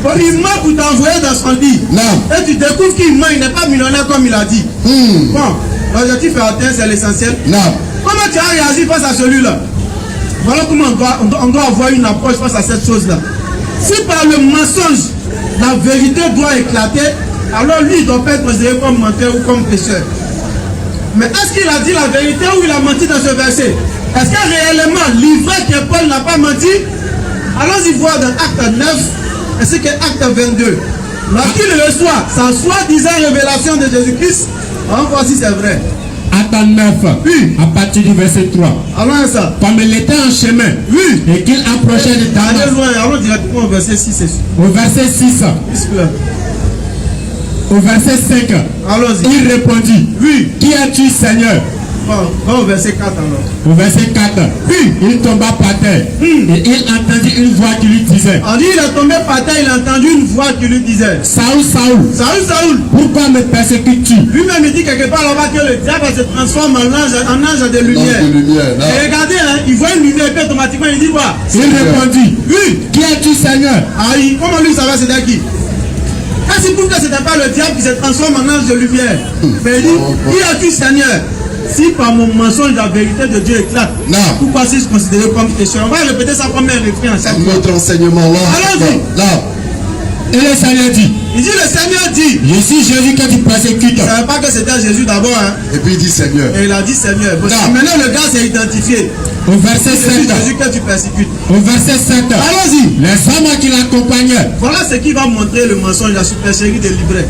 Bon, il ment pour t'envoyer dans son lit. Non. Et tu découvres qu'il ment, il n'est pas millionnaire comme il a dit. Bon, l'objectif est atteint, c'est l'essentiel. Non. Comment tu as réagi face à celui-là? Voilà comment on doit avoir une approche face à cette chose-là. Si par le mensonge, la vérité doit éclater, alors lui, il doit pas être considéré comme menteur ou comme pécheur. Mais est-ce qu'il a dit la vérité ou il a menti dans ce verset? Est-ce que réellement, l'ivraie que Paul n'a pas menti? Allons-y voir dans Acte 9, ainsi que Acte 22. Lorsqu'il reçoit sa soi-disant révélation de Jésus-Christ, on va voir si c'est vrai. Acte 9, Oui. à partir du verset 3. Allons à ça. Comme il était en chemin, Oui. et qu'il approchait de Damas, Allez loin, allons directement au verset 6 et 7. au verset 6, au verset 5, Allons-y. il répondit, Oui. qui es-tu, Seigneur? Va au verset 4 alors. Au verset 4, il tomba par terre, et il entendit une voix qui lui disait, On dit il est tombé par terre, il a entendu une voix qui lui disait, Saoul, Saoul, Saoul, Saoul. pourquoi me persécutes-tu? Lui-même il dit quelque part là-bas que le diable se transforme en ange de lumière. Et regardez, hein, il voit une lumière et puis automatiquement il dit quoi? Il répondit, Oui. qui es-tu, Seigneur? Aïe, comment lui savait c'était qui? Quand il prouve que ce n'était pas le diable qui se transforme en ange de lumière. Mais il dit, qui es-tu, Seigneur? Si par mon mensonge la vérité de Dieu éclate, Non. pourquoi suis-je considéré comme pécheur? On va répéter ça comme un refrain à chaque fois. Notre enseignement là. Allons-y. Non. Et le Seigneur dit, Il dit le Seigneur dit. je suis Jésus que tu persécutes. Il ne savait pas que c'était Jésus d'abord. Hein. Et puis il dit Seigneur. Et il a dit Seigneur. Bon, Non. maintenant le gars s'est identifié. Au verset C'est 7, Jésus que tu persécutes. au verset 7, Allons-y. les hommes qui l'accompagnaient Voilà ce qui va montrer le mensonge, la supercherie des livrets.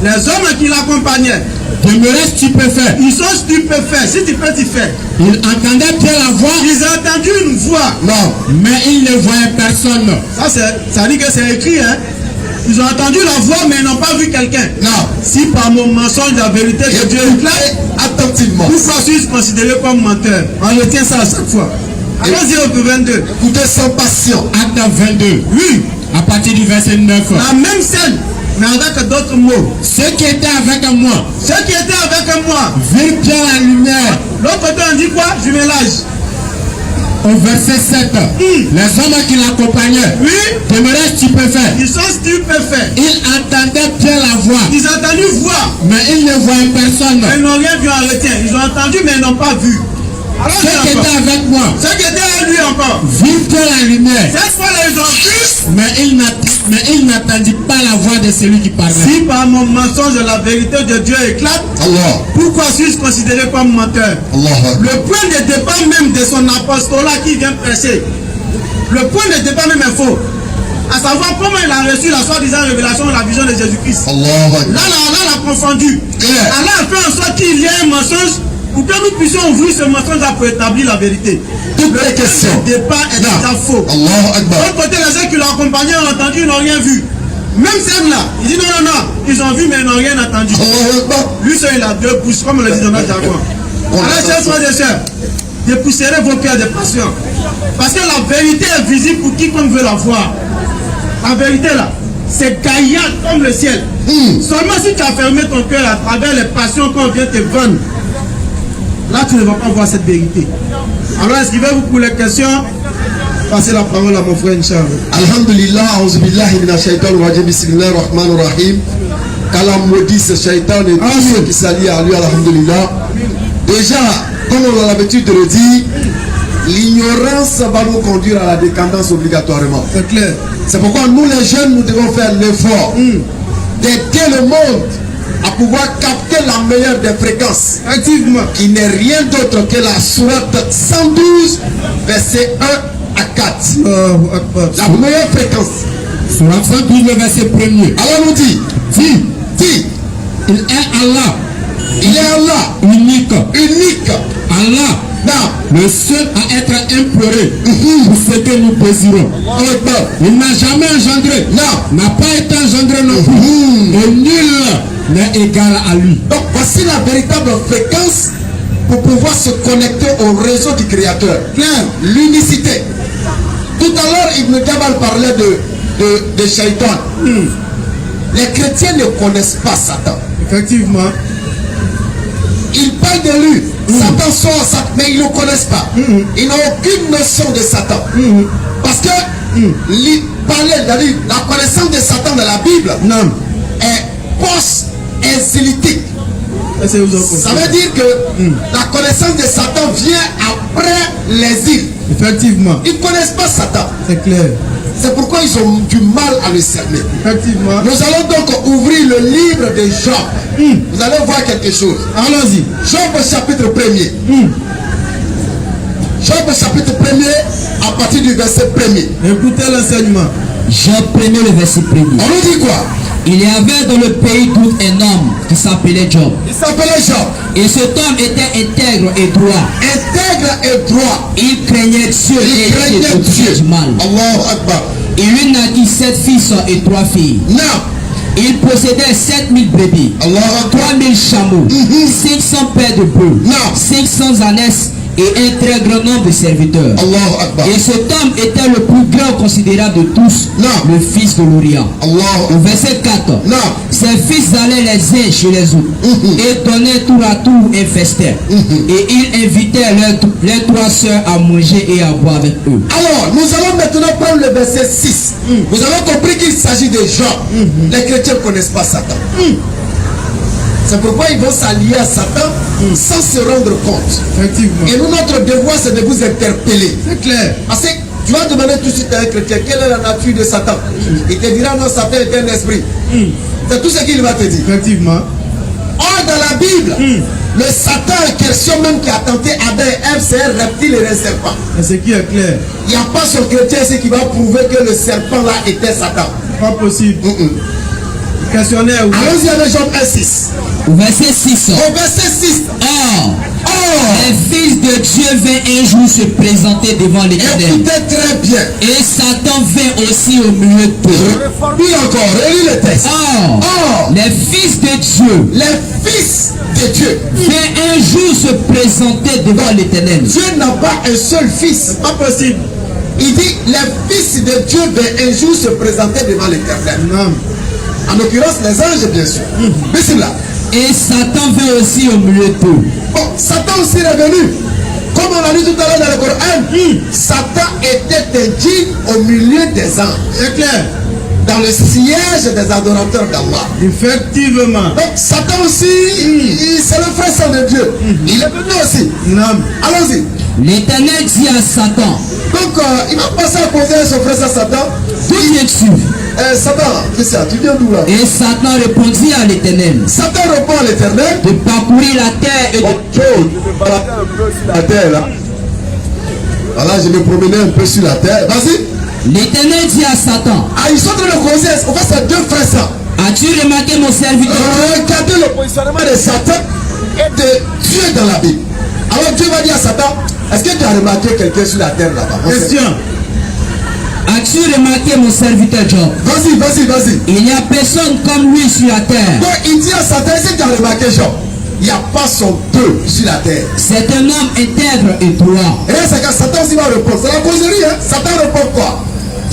Les hommes qui l'accompagnaient, demeuraient stupéfaits. ils sont stupéfaits. Si tu peux, tu fais. Ils entendaient bien la voix, Ils ont entendu une voix. Non. mais ils ne voyaient personne. Ça dit que c'est écrit, hein. Ils ont entendu la voix, mais ils n'ont pas vu quelqu'un. Non. Si par mon mensonge, la vérité de Dieu éclate, Attentivement. pourquoi suis-je considéré comme menteur? On retient ça à chaque fois. Allons-y au 22. Écoutez sans patience. Acte 22, Oui, à partir du verset 9. la même scène, mais avec d'autres mots. Ceux qui étaient avec moi Ceux qui étaient avec moi, virent bien la lumière. l'autre côté on dit quoi? Jumelage. Au verset 7, les hommes qui l'accompagnaient Oui, demeuraient stupéfaits. ils sont stupéfaits. Ils entendaient bien la voix, Ils ont entendu voir, mais ils ne voyaient personne. mais ils n'ont rien vu en retien. Ils ont entendu, mais ils n'ont pas vu. Alors, Ceux qui étaient avec moi ceux qui étaient avec lui encore, virent bien la lumière, cette fois-là, ils ont vu. mais ils n'entendirent pas la voix de celui qui parlait. Si par mon mensonge la vérité de Dieu éclate, Allah. pourquoi suis-je considéré comme menteur? Allah. Le point de départ même de son apostolat qui vient prêcher, le point de départ même est faux. À savoir comment il a reçu la soi-disant révélation de la vision de Jésus-Christ. Allah. Là, Allah l'a confondu. Yeah. Allah a fait en sorte qu'il y ait un mensonge pour que nous puissions ouvrir ce mensonge-là pour établir la vérité. Toutes Le les questions. point de départ est déjà faux. Allah De Akbar. l'autre côté, les gens qui l'ont accompagné ont entendu, ils n'ont rien vu. Même celle-là, il dit non, ils ont vu mais ils n'ont rien entendu. Allah Akbar. Lui seul, il a deux pouces, comme on le dit dans notre jargon. Alors, chers frères et sœurs, dépoussiérez vos cœurs de passion. Parce que la vérité est visible pour quiconque veut la voir. La vérité là, c'est gaillard comme le ciel. Seulement si tu as fermé ton cœur à travers les passions qu'on vient te vendre, là tu ne vas pas voir cette vérité. Alors inscrivez-vous pour les questions. Passez la parole à mon frère Inch'Allah. Alhamdulillah, auzubillahi minash shaitanir rajim, bismillahir rahmanir rahim. Qu'Allah maudisse ce shaitan et tous ceux qui s'allient à lui, alhamdulillah. Déjà, comme on a l'habitude de le dire, l'ignorance va nous conduire à la décadence obligatoirement. C'est clair. C'est pourquoi nous les jeunes, nous devons faire l'effort d'aider le monde à pouvoir capter la meilleure des fréquences. Activement. Qui n'est rien d'autre que la sourate 112, verset 1 à 4. La meilleure fréquence. Sourate 112, le verset 1er. Alors nous dit, il est Allah. Il est Allah. Unique. Allah. Non. Le seul à être imploré pour ce que nous désirons. Il n'a jamais engendré. Non. N'a pas été engendré non plus. Et nul n'est égal à lui. Donc voici la véritable fréquence pour pouvoir se connecter au réseau du Créateur. L'unicité. Tout à l'heure, Ibn Jabal parlait de Shaitan. Les chrétiens ne connaissent pas Satan. Effectivement. Ils parlent de lui. Satan sort, mais ils ne le connaissent pas. Ils n'ont aucune notion de Satan. Parce que la connaissance de Satan dans la Bible est post-exilitique. Ça veut dire que la connaissance de Satan vient après l'exil. Effectivement. Ils ne connaissent pas Satan. C'est clair. C'est pourquoi ils ont du mal à le cerner. Effectivement. Nous allons donc ouvrir le livre de Job. Vous allez voir quelque chose. Allons-y. Job chapitre 1er. Job chapitre 1er à partir du verset 1er. Écoutez l'enseignement. Job 1er, le verset 1er. On nous dit quoi? Il y avait dans le pays d'Oud un homme qui s'appelait Job. Il s'appelait Job. Et cet homme était intègre et droit. Intègre et droit. Il craignait Dieu et était au-dessus du mal. Allahu Akbar. Il lui naquit 7 fils et 3 filles. Non. Il possédait 7000 brebis, 3000 chameaux, 500 paires de bœufs, 500 ânesses et un très grand nombre de serviteurs. Et cet homme était le plus grand considérable de tous, le fils de l'Orient. Au verset 4, ses fils allaient les uns chez les autres et donnaient tour à tour un festin. Et ils invitaient leurs 3 sœurs à manger et à boire avec eux. Alors, nous allons maintenant prendre le verset 6. Vous avez compris qu'il s'agit de Job. Les chrétiens ne connaissent pas Satan. C'est pourquoi ils vont s'allier à Satan sans se rendre compte. Effectivement. Et nous, notre devoir, c'est de vous interpeller. C'est clair. Parce que tu vas demander tout de suite à un chrétien quelle est la nature de Satan. Il te dira non, Satan est un esprit. C'est tout ce qu'il va te dire. Effectivement. Or, dans la Bible, le Satan en question même qui a tenté Adam et Ève, c'est un reptile et un serpent. Et ce qui est clair. Il n'y a pas sur chrétien ce qui va prouver que le serpent là était Satan. Pas possible. Questionnaire. Allons-y avec Job 1,6. Au verset 6. Au verset 6. Or, les fils de Dieu vint un jour se présenter devant l'Éternel. Écoutez très bien. Et Satan vint aussi au milieu d'eux. Puis encore, relis le texte. Or, les fils de Dieu. Les fils de Dieu. Vint un jour se présenter devant l'Éternel. Dieu n'a pas un seul fils. Pas possible. Il dit, les fils de Dieu vint un jour se présenter devant l'Éternel. Non. En l'occurrence, les anges, bien sûr. Mais c'est là. Et Satan vint aussi au milieu d'eux. Bon, Satan aussi est venu. Comme on a lu tout à l'heure dans le Coran, Satan était un djinn au milieu des anges. C'est clair. Dans le siège des adorateurs d'Allah. Effectivement. Donc Satan aussi, c'est le frère saint de Dieu. Il est venu aussi. Non. Allons-y. L'Éternel dit à Satan. Donc il va passer à poser son frère Satan. D'où viens-tu? Satan, c'est ça, tu viens d'où là? Et Satan répondit à l'Éternel. Satan répond à l'Éternel. De parcourir la terre et de... un peu sur la terre là. Voilà, je me promenais un peu sur la terre. Vas-y. L'Éternel dit à Satan. Ah, ils sont en train de causer. En fait, c'est deux frères ça. As-tu remarqué mon serviteur? Regardez le positionnement de Satan et de Dieu dans la Bible. Alors Dieu va dire à Satan, est-ce que tu as remarqué quelqu'un sur la terre là-bas? Question. As-tu remarqué mon serviteur Job? Vas-y. Il n'y a personne comme lui sur la terre. Donc il dit à Satan, est-ce que tu as remarqué Job? Il n'y a pas son peu sur la terre. C'est un homme intègre et droit. Et là, c'est quand Satan aussi va répondre. C'est la causerie, hein? Satan répond quoi?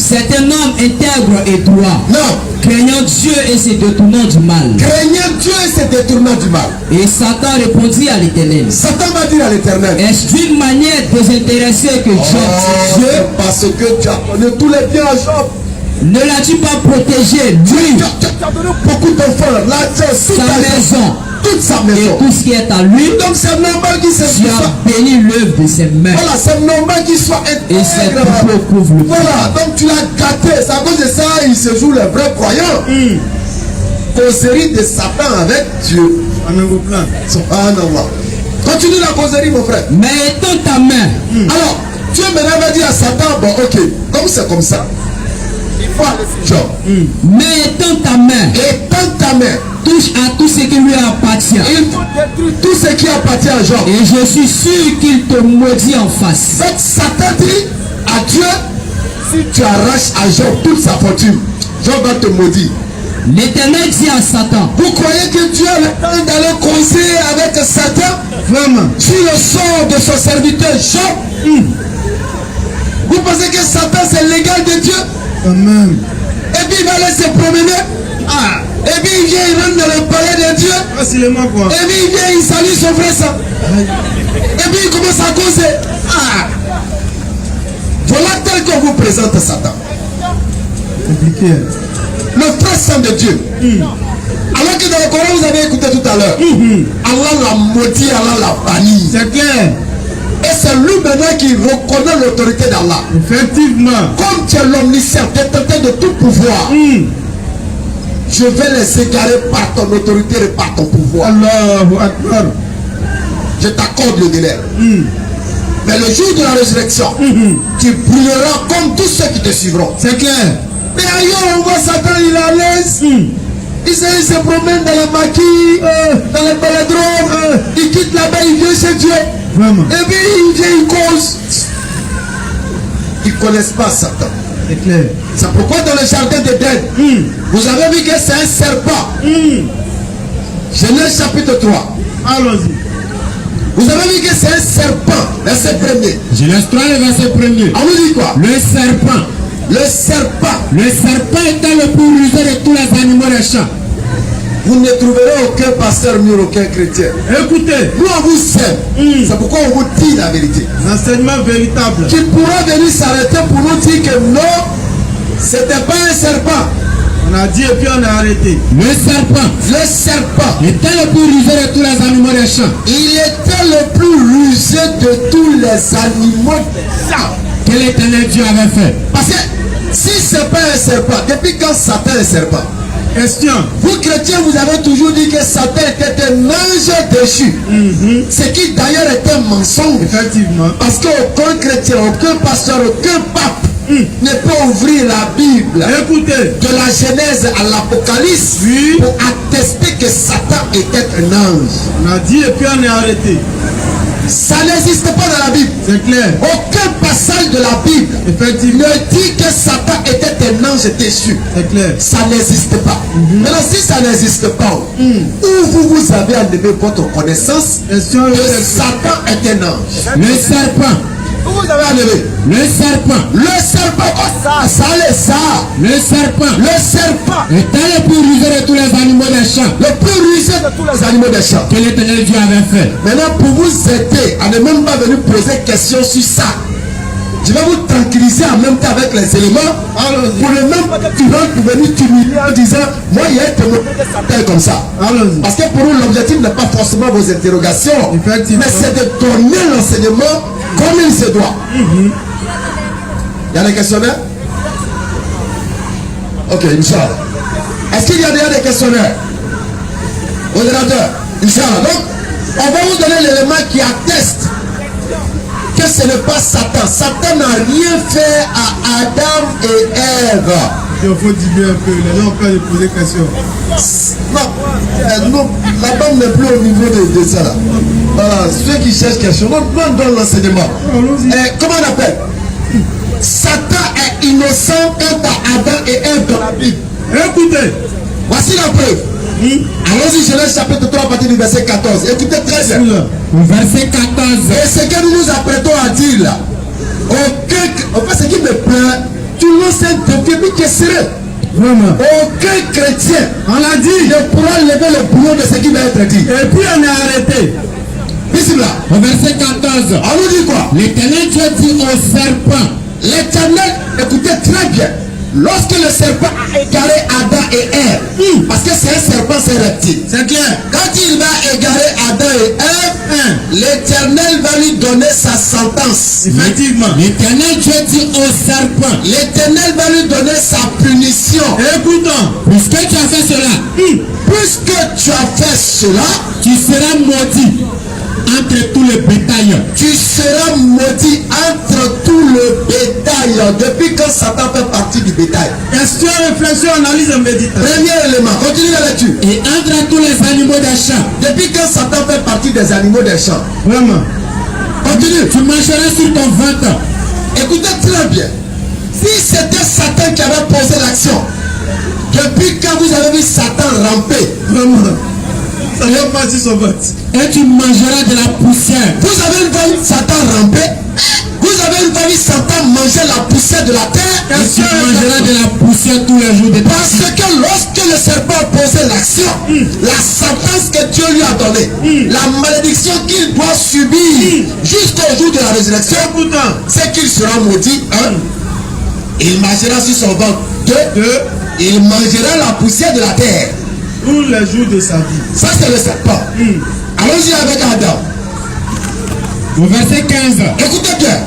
C'est un homme intègre et droit. Non. Craignant Dieu et se détournant du mal. Craignant Dieu et se détournant du mal. Et Satan répondit à l'Éternel. Satan va dire à l'Éternel. Est-ce d'une manière désintéressée que Job, Dieu, parce que tu as donné tous les biens à Job. ne l'as-tu pas protégé, lui, Tu as donné beaucoup d'enfants, l'argent, sa maison, toute sa et maison. tout ce qui est à lui? Donc c'est normal qu'il se Tu as béni l'œuvre de ses mains. Voilà, c'est normal qu'il soit Et ses intègre. troupeaux couvrent le Voilà, donc tu l'as gâté. C'est à cause de ça il se joue les vrais croyants. Causerie de Satan avec Dieu. Subhanallah. Continue la causerie, mon frère. Mais étends ta main. Alors, Dieu maintenant va dire à Satan, bon ok, comme c'est comme ça, il faut aller sur Job. Mais étends ta main. Étends ta main. Touche à tout ce qui lui appartient. Il faut détruire tout ce qui appartient à Job. Et je suis sûr qu'il te maudit en face. Donc Satan dit à Dieu, si tu arraches à Job toute sa fortune, Job va te maudire. L'Éternel dit à Satan. Vous croyez que Dieu a le temps d'aller causer avec Satan? Vraiment. Sur le sort de son serviteur Job? Vous pensez que Satan c'est l'égal de Dieu? Amen. Et puis il va aller se promener. Ah. Et puis il vient, il rentre dans le palais de Dieu. Facilement quoi. Et puis il vient, il salue son frère ça. Et puis il commence à causer. Ah. Voilà tel qu'on vous présente Satan. Compliqué. Le frère saint de Dieu. Alors que dans le Coran, vous avez écouté tout à l'heure. Allah l'a maudit, Allah l'a banni. C'est clair. Et c'est lui maintenant qui reconnaît l'autorité d'Allah. Effectivement. Comme tu es l'omniscient, détenteur de tout pouvoir, je vais les égarer par ton autorité et par ton pouvoir. Allahu Akbar. Je t'accorde le délai. Mais le jour de la résurrection, tu brilleras comme tous ceux qui te suivront. C'est clair. Mais ailleurs, on voit Satan, il est à l'aise. Il se promène dans les maquis, dans les bélodromes. Il quitte là-bas, il vient chez Dieu. Vraiment. Et puis il vient, il cause. Ils ne connaissent pas Satan. C'est clair. C'est pourquoi dans le jardin d'Éden, vous avez vu que c'est un serpent. Genèse chapitre 3. Allons-y. Vous avez vu que c'est un serpent. Verset 1er. Genèse 3, le verset 1er. On nous dit quoi? Le serpent. Le serpent. Le serpent était le plus rusé de tous les animaux des champs. Vous ne trouverez aucun pasteur mûr, aucun chrétien. Écoutez. Nous, on vous sème. C'est pourquoi on vous dit la vérité. L'enseignement véritable. Qui pourra venir s'arrêter pour nous dire que non, c'était pas un serpent. On a dit et puis on a arrêté. Le serpent. Le serpent Était le plus rusé de tous les animaux des champs. il était le plus rusé de tous les animaux des champs. Que l'Éternel Dieu avait fait. Parce que si c'est pas un serpent, depuis quand Satan est serpent? Question. Vous chrétiens, vous avez toujours dit que Satan était un ange déchu. Ce qui d'ailleurs est un mensonge. Effectivement. Parce qu'aucun chrétien, aucun pasteur, aucun pape ne peut ouvrir la Bible Écoutez. de la Genèse à l'Apocalypse pour attester que Satan était un ange. On a dit et puis on est arrêté. Ça n'existe pas dans la Bible. C'est clair. Aucun passage de la Bible Effectivement. ne dit que Satan était un ange déchu. C'est clair. Ça n'existe pas. Maintenant, si ça n'existe pas, où vous avez enlevé votre connaissance Question. que Satan est un ange? Le serpent. Où vous avez enlevé? Le serpent. Le serpent, ça allait ça. Le serpent. Le serpent, Était le plus rusé de tous les animaux des champs. le plus rusé de tous les animaux des champs. Que l'Éternel Dieu avait fait. Maintenant, pour vous aider à ne même pas venir poser question sur ça, je vais vous tranquilliser en même temps avec les éléments. Pour le même pas que tu rentres pour venir t'humilier en disant, moi il y a un témoignage de Satan comme ça. Allons-y. Parce que pour nous, l'objectif n'est pas forcément vos interrogations, Effectivement. mais c'est de donner l'enseignement comme il se doit. Il y a des questionnaires? Ok, Inch'Allah. Est-ce qu'il y a déjà des questionnaires? Modérateur, Inch'Allah. Donc, on va vous donner l'élément qui atteste que ce n'est pas Satan. Satan n'a rien fait à Adam et Ève. Il faut diminuer un peu. Les gens peuvent poser des questions. Non, la banque n'est plus au niveau de ça là. Voilà, ceux qui cherchent quelque chose, on donne l'enseignement. Comment on appelle? Satan est innocent quant à Adam et Ève dans la Bible. Écoutez. Voici la preuve. Allons-y, Genèse chapitre 3 à partir du verset 14. Écoutez très bien. Au verset 14. Et ce que nous nous apprêtons à dire là, aucun, en fait, ce qui me plaît Tu lances un défi qui est serré. Vraiment. Aucun chrétien, On l'a dit. ne pourra lever le boulot de ce qui va être dit. Et puis on est arrêté. Bismillah. Au verset 14, On nous dit quoi? l'Éternel Dieu dit au serpent, L'Éternel, écoutez très bien. Lorsque le serpent a égaré Adam et Ève, parce que c'est un serpent, c'est un reptile. C'est clair. Quand il va égarer Adam et Ève, l'Éternel va lui donner sa sentence. Effectivement. l'Éternel Dieu dit au serpent, L'Éternel va lui donner sa punition. Écoutons. puisque tu as fait cela, Puisque tu as fait cela, tu seras maudit entre tous les bétails. tu seras maudit entre tout le bétail. Depuis quand Satan fait partie du bétail? Question, réflexion, analyse et méditation. Premier élément, continue la lecture. Et entre tous les animaux des champs, Depuis quand Satan fait partie des animaux des champs? Vraiment. Continue. tu marcheras sur ton ventre. Écoutez très bien. Si c'était Satan qui avait posé l'action, depuis quand vous avez vu Satan ramper? Vraiment. Ça vient pas sur son vote. Et tu mangeras de la poussière. Vous avez une fois vu Satan ramper? Vous avez une fois vu Satan manger la poussière de la terre? Et tu mangeras de la poussière tous les jours de ta vie. Parce que lorsque le serpent a posé l'action, la sentence que Dieu lui a donnée, la malédiction qu'il doit subir jusqu'au jour de la résurrection, c'est qu'il sera maudit. Il marchera sur son ventre. Deux, il mangera la poussière de la terre. Tous les jours de sa vie. Ça, c'est le serpent. Allons-y avec Adam. Au verset 15, Écoutez bien.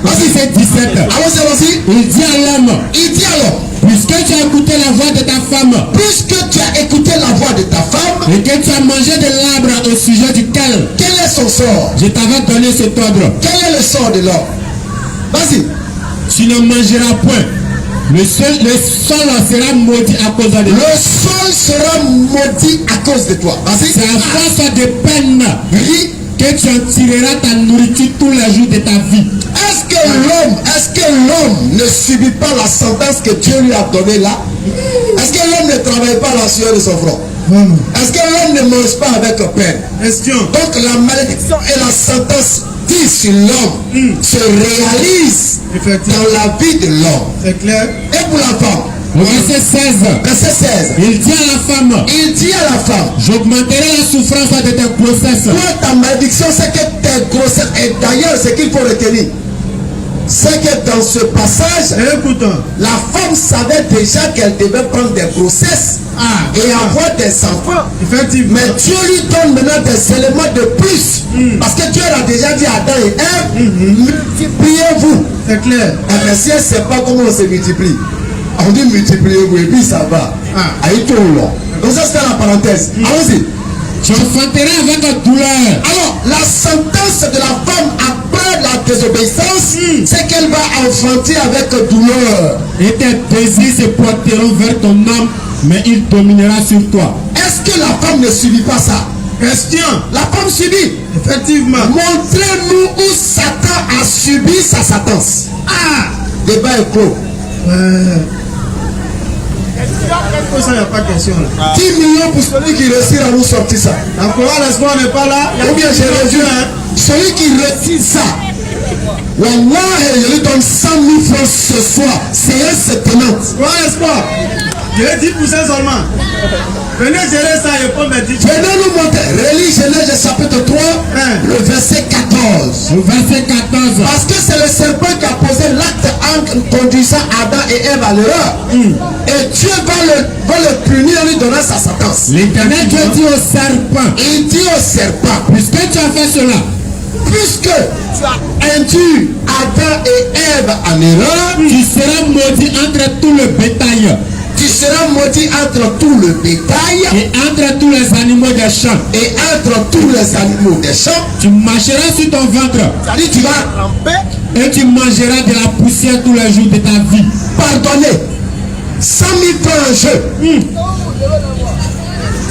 Vas-y. verset 17, Allons-y. il dit à l'homme, Il dit alors, puisque tu as écouté la voix de ta femme, puisque tu as écouté la voix de ta femme, et que tu as mangé de l'arbre au sujet duquel quel est son sort? je t'avais donné cet ordre, Quel est le sort de l'homme? Vas-y. tu ne mangeras point. Le sol sera maudit à cause de Le toi. sol sera maudit à cause de toi. Vas-y. C'est à force de peine Oui. que tu en tireras ta nourriture tous les jours de ta vie. Est-ce que l'homme ne subit pas la sentence que Dieu lui a donnée là? Est-ce que l'homme ne travaille pas la sueur de son front? Est-ce que l'homme ne mange pas avec peine? Question. Donc la malédiction et la sentence dit sur l'homme se réalise Effectivement. dans la vie de l'homme. C'est clair. Et pour la femme, Au verset 16, verset 16, il dit à la femme, il dit à la femme, j'augmenterai la souffrance de ta grossesse. toi ta malédiction c'est que tes grossesses, et d'ailleurs ce qu'il faut retenir, c'est que dans ce passage, Écoutons. la femme savait déjà qu'elle devait prendre des grossesses et avoir des enfants. Effectivement. Mais Dieu lui donne maintenant des éléments de plus. Parce que Dieu a déjà dit à Adam et Ève, multipliez-vous. C'est clair. Mais si elle ne sait pas comment on se multiplie, on dit multipliez-vous et puis ça va. Donc ça c'était la parenthèse. Allons-y. Tu enfanteras avec douleur. Alors, la sentence de la femme après la désobéissance, c'est qu'elle va enfanter avec douleur. Et tes désirs se porteront vers ton homme, mais il dominera sur toi. Est-ce que la femme ne subit pas ça? Question. La femme subit. Effectivement. Montrez-nous où Satan a subi sa sentence. Débat est clos. Ça, il n'y a pas de question là. 10 millions pour celui qui réussit à nous sortir ça. Encore l'espoir n'est pas là. Ou bien j'ai réduit, celui qui réussit ça. Wallah, je lui donne 100 000 francs ce soir. C'est tenante. Quoi l'espoir? J'ai 10% seulement. Venez gérer ça et pas me dire. Venez nous montrer. Relis Genèse chapitre 3, le verset 14. Au verset 14, Parce que c'est le serpent qui a posé l'acte en conduisant Adam et Ève à l'erreur. Et Dieu va le punir en lui donnant sa sentence. l'Éternel Dieu dit au serpent, Il dit au serpent, puisque tu as fait cela, puisque tu as induit Adam et Ève en erreur, tu seras maudit entre tout le bétail tu seras maudit entre tout le bétail et entre tous les animaux des champs. et entre tous les animaux des champs. Tu marcheras sur ton ventre C'est-à-dire tu vas ramper. et tu mangeras de la poussière tous les jours de ta vie. Pardonnez. 100 000 francs en jeu.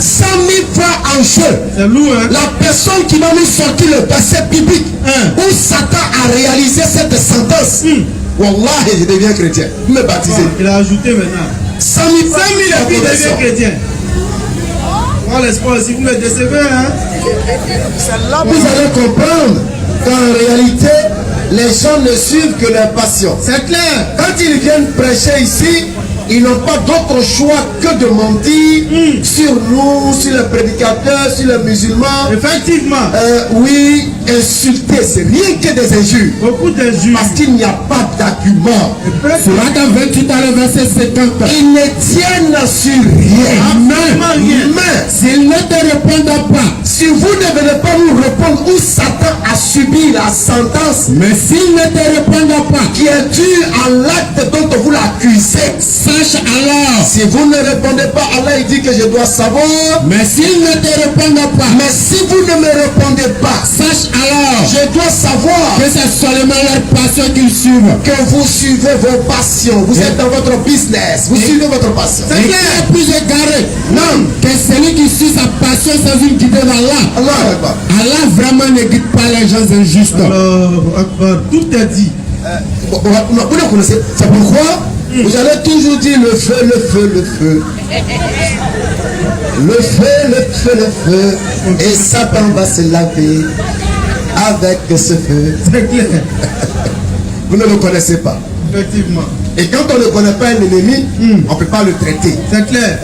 100 000 francs en jeu. C'est lourd, hein? La personne qui va nous sortir le verset biblique où Satan a réalisé cette sentence. Wallah, je deviens chrétien. Vous me baptisez. Il a ajouté maintenant. 100 000 francs 5 000 et puis il devient chrétien. Moi l'espoir aussi, vous me décevez, hein? Vous allez comprendre qu'en réalité, les gens ne suivent que leur passion. C'est clair. Quand ils viennent prêcher ici, ils n'ont pas d'autre choix que de mentir sur nous, sur les prédicateurs, sur les musulmans. Effectivement. Oui, insulter, c'est rien que des injures. Beaucoup d'injures. Parce qu'il n'y a pas d'argument. Surat 28 dans le verset 50. Ils ne tiennent sur rien. Mais s'ils ne te répondent pas, si vous ne venez pas nous répondre où Satan a subi la sentence, mais s'ils ne te répondent pas, qui est due à l'acte dont vous l'accusez, sache alors. Si vous ne répondez pas, Allah il dit que je dois savoir. Mais s'ils ne te répondent pas, mais si vous ne me répondez pas, sache alors. Je dois savoir que c'est seulement leur passion qu'ils suivent. Que vous suivez vos passions. Vous êtes dans votre business. Vous suivez votre passion. C'est qui est plus égaré? Non. Que celui qui suit sa passion sans une guidée d'Allah. Allah vraiment ne guide pas les gens injustes. Tout est dit. Vous le connaissez. C'est pourquoi vous allez toujours dire le feu, le feu, le feu. Le feu, le feu, le feu. Et Satan va se laver avec ce feu. C'est clair. Vous ne le connaissez pas. Effectivement. Et quand on ne connaît pas un ennemi, on ne peut pas le traiter. C'est clair.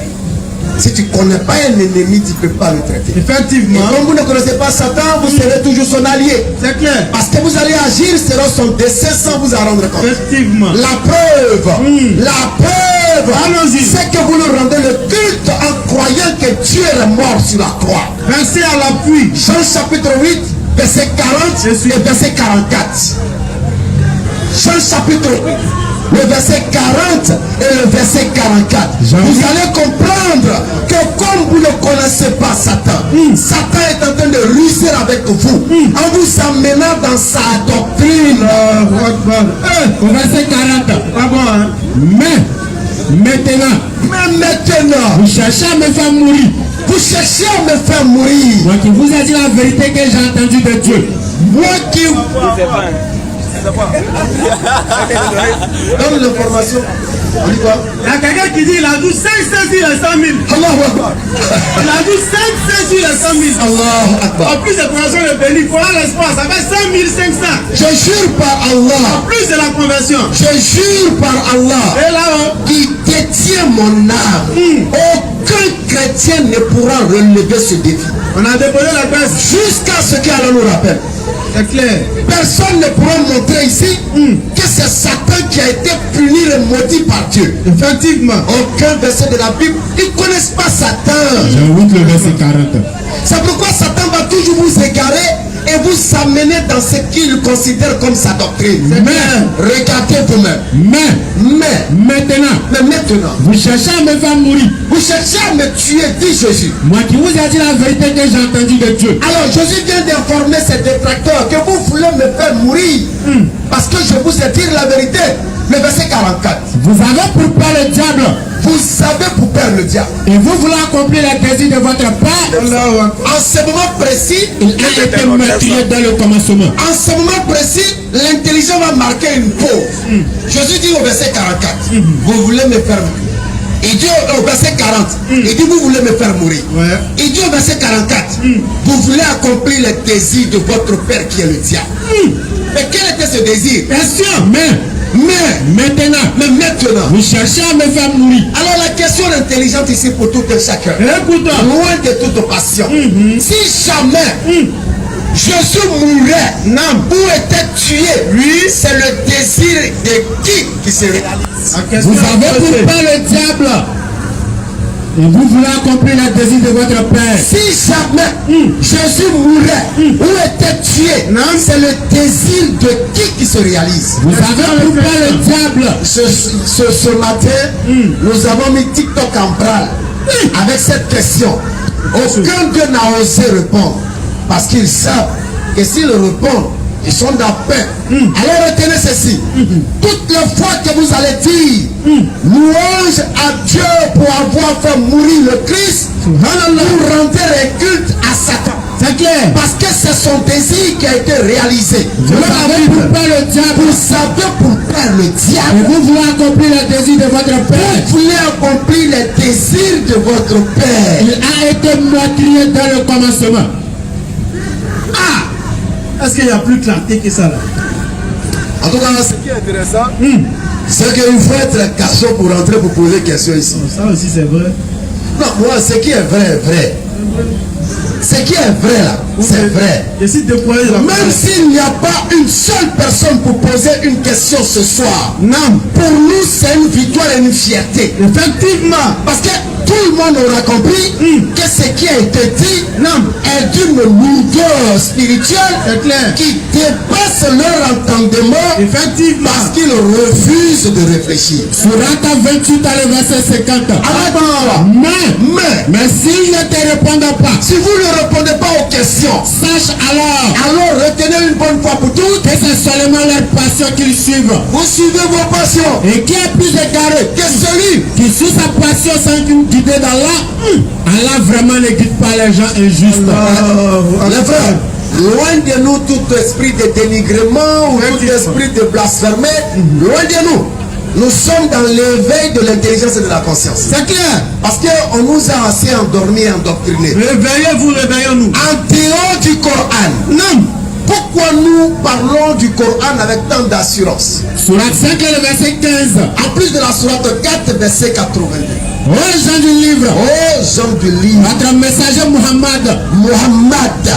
Si tu ne connais pas un ennemi, tu ne peux pas le traiter. Effectivement. Et comme vous ne connaissez pas Satan, vous serez toujours son allié. C'est clair. Parce que vous allez agir selon son dessein sans vous en rendre compte. Effectivement. La preuve, c'est que vous lui rendez le culte en croyant que Dieu est mort sur la croix. Verset à l'appui. Jean chapitre 8, verset 40 et verset 44. Jean chapitre 8. Le verset 40 et le verset 44. Vous allez comprendre que comme vous ne connaissez pas Satan, Satan est en train de ruser avec vous en vous amenant dans sa doctrine. Au verset 40. Pas bon, hein? Mais maintenant, vous cherchez à me faire mourir. Vous cherchez à me faire mourir. Moi qui vous ai dit la vérité que j'ai entendue de Dieu. Moi qui donne l'information. On dit quoi? Il y a quelqu'un qui dit il a dû 5 sur les 100 000. Allahu Akbar. Il a dû 5 sur les 100 000. Allahu Akbar. En plus de conversion de béni, il faudra l'espoir. Ça fait 5 500. Je jure par Allah. En plus de la conversion. Je jure par Allah. Et là-haut, qui détient mon âme. Aucun chrétien ne pourra relever ce défi. On a déposé la presse. Jusqu'à ce qu'Allah nous rappelle. C'est clair. Personne ne pourra montrer ici que c'est Satan qui a été puni et maudit par Dieu. Effectivement. Aucun verset de la Bible. Ils ne connaissent pas Satan. J'avoue le verset 40. C'est pourquoi Satan va toujours vous égarer et vous amener dans ce qu'il considère comme sa doctrine. Mais regardez vous-même. Mais maintenant, vous cherchez à me faire mourir. Vous cherchez à me tuer, dit Jésus. Moi qui vous ai dit la vérité que j'ai entendue de Dieu. Alors Jésus vient d'informer ses détracteurs que vous voulez me faire mourir. Parce que je vous ai dit la vérité. Le verset 44. Vous avez pour peur le diable. Vous savez pour peur le diable. Et vous voulez accomplir les désirs de votre père. En ce moment précis, il a été meurtrier dans le commencement. En ce moment précis, l'intelligence va marquer une pause. Jésus dit au verset 44, vous voulez me faire mourir. Il dit au verset 40, il dit vous voulez me faire mourir. Il dit au verset 44, vous voulez accomplir les désirs de votre père qui est le diable. Mais quel était ce désir? Question. Mais maintenant, vous cherchez à me faire mourir. Alors la question intelligente ici pour tout un chacun, loin de toute passion, si jamais Jésus mourait ou était tué, lui c'est le désir de qui se réalise? Vous avez pour peur le diable. Et vous voulez accomplir les désirs de votre père. Si jamais Jésus mourait ou était tué, c'est le désir de qui se réalise? Vous avez pour peur le diable. Ce matin, nous avons mis TikTok en branle avec cette question. Aucun d'eux n'a osé répondre parce qu'ils savent que s'ils répondent, ils sont dans la paix. Alors retenez ceci. Toutes les fois que vous allez dire louange à Dieu pour avoir fait mourir le Christ, vous rendez le culte à Satan. C'est clair. Parce que c'est son désir qui a été réalisé. Vous avez pour peur le diable. Vous savez pour peur le diable. Et vous voulez accomplir les désirs de votre père. Vous voulez accomplir les désirs de votre père. Il a été meurtrier dans le commencement. Est-ce qu'il y a plus clarté que ça là? En tout cas, ce qui est intéressant, c'est qu'il faut être garçon pour rentrer pour poser des questions ici. Ça aussi c'est vrai. Non, moi, ce qui est vrai est vrai. Ce qui est vrai là, c'est vrai. Et si même s'il n'y a pas une seule personne pour poser une question ce soir, non, pour nous c'est une victoire et une fierté. Effectivement. Parce que tout le monde aura compris que ce qui a été dit est d'une lourdeur spirituelle qui dépasse leur entendement. Effectivement. Parce qu'ils refusent de réfléchir. Surata 28 à le verset 50. Mais s'ils ne te répondent pas, si vous ne répondez pas aux questions, sache alors retenez une bonne fois pour toutes que c'est seulement leur passion qu'ils suivent. Vous suivez vos passions. Et qui est plus égaré que celui qui suit sa passion sans guider d'Allah? Allah vraiment ne guide pas les gens injustes. Les frères, loin de nous tout esprit de dénigrement ou tout esprit de blasphémé, loin de nous. Nous sommes dans l'éveil de l'intelligence et de la conscience. C'est clair. Parce qu'on nous a assez endormis et endoctrinés. Réveillez-vous, réveillons-nous. En dehors du Coran. Non. Pourquoi nous parlons du Coran avec tant d'assurance? Sourate 5, le verset 15. En plus de la sourate 4, verset 82. Oh gens du livre. Oh gens du livre. Votre messager Muhammad.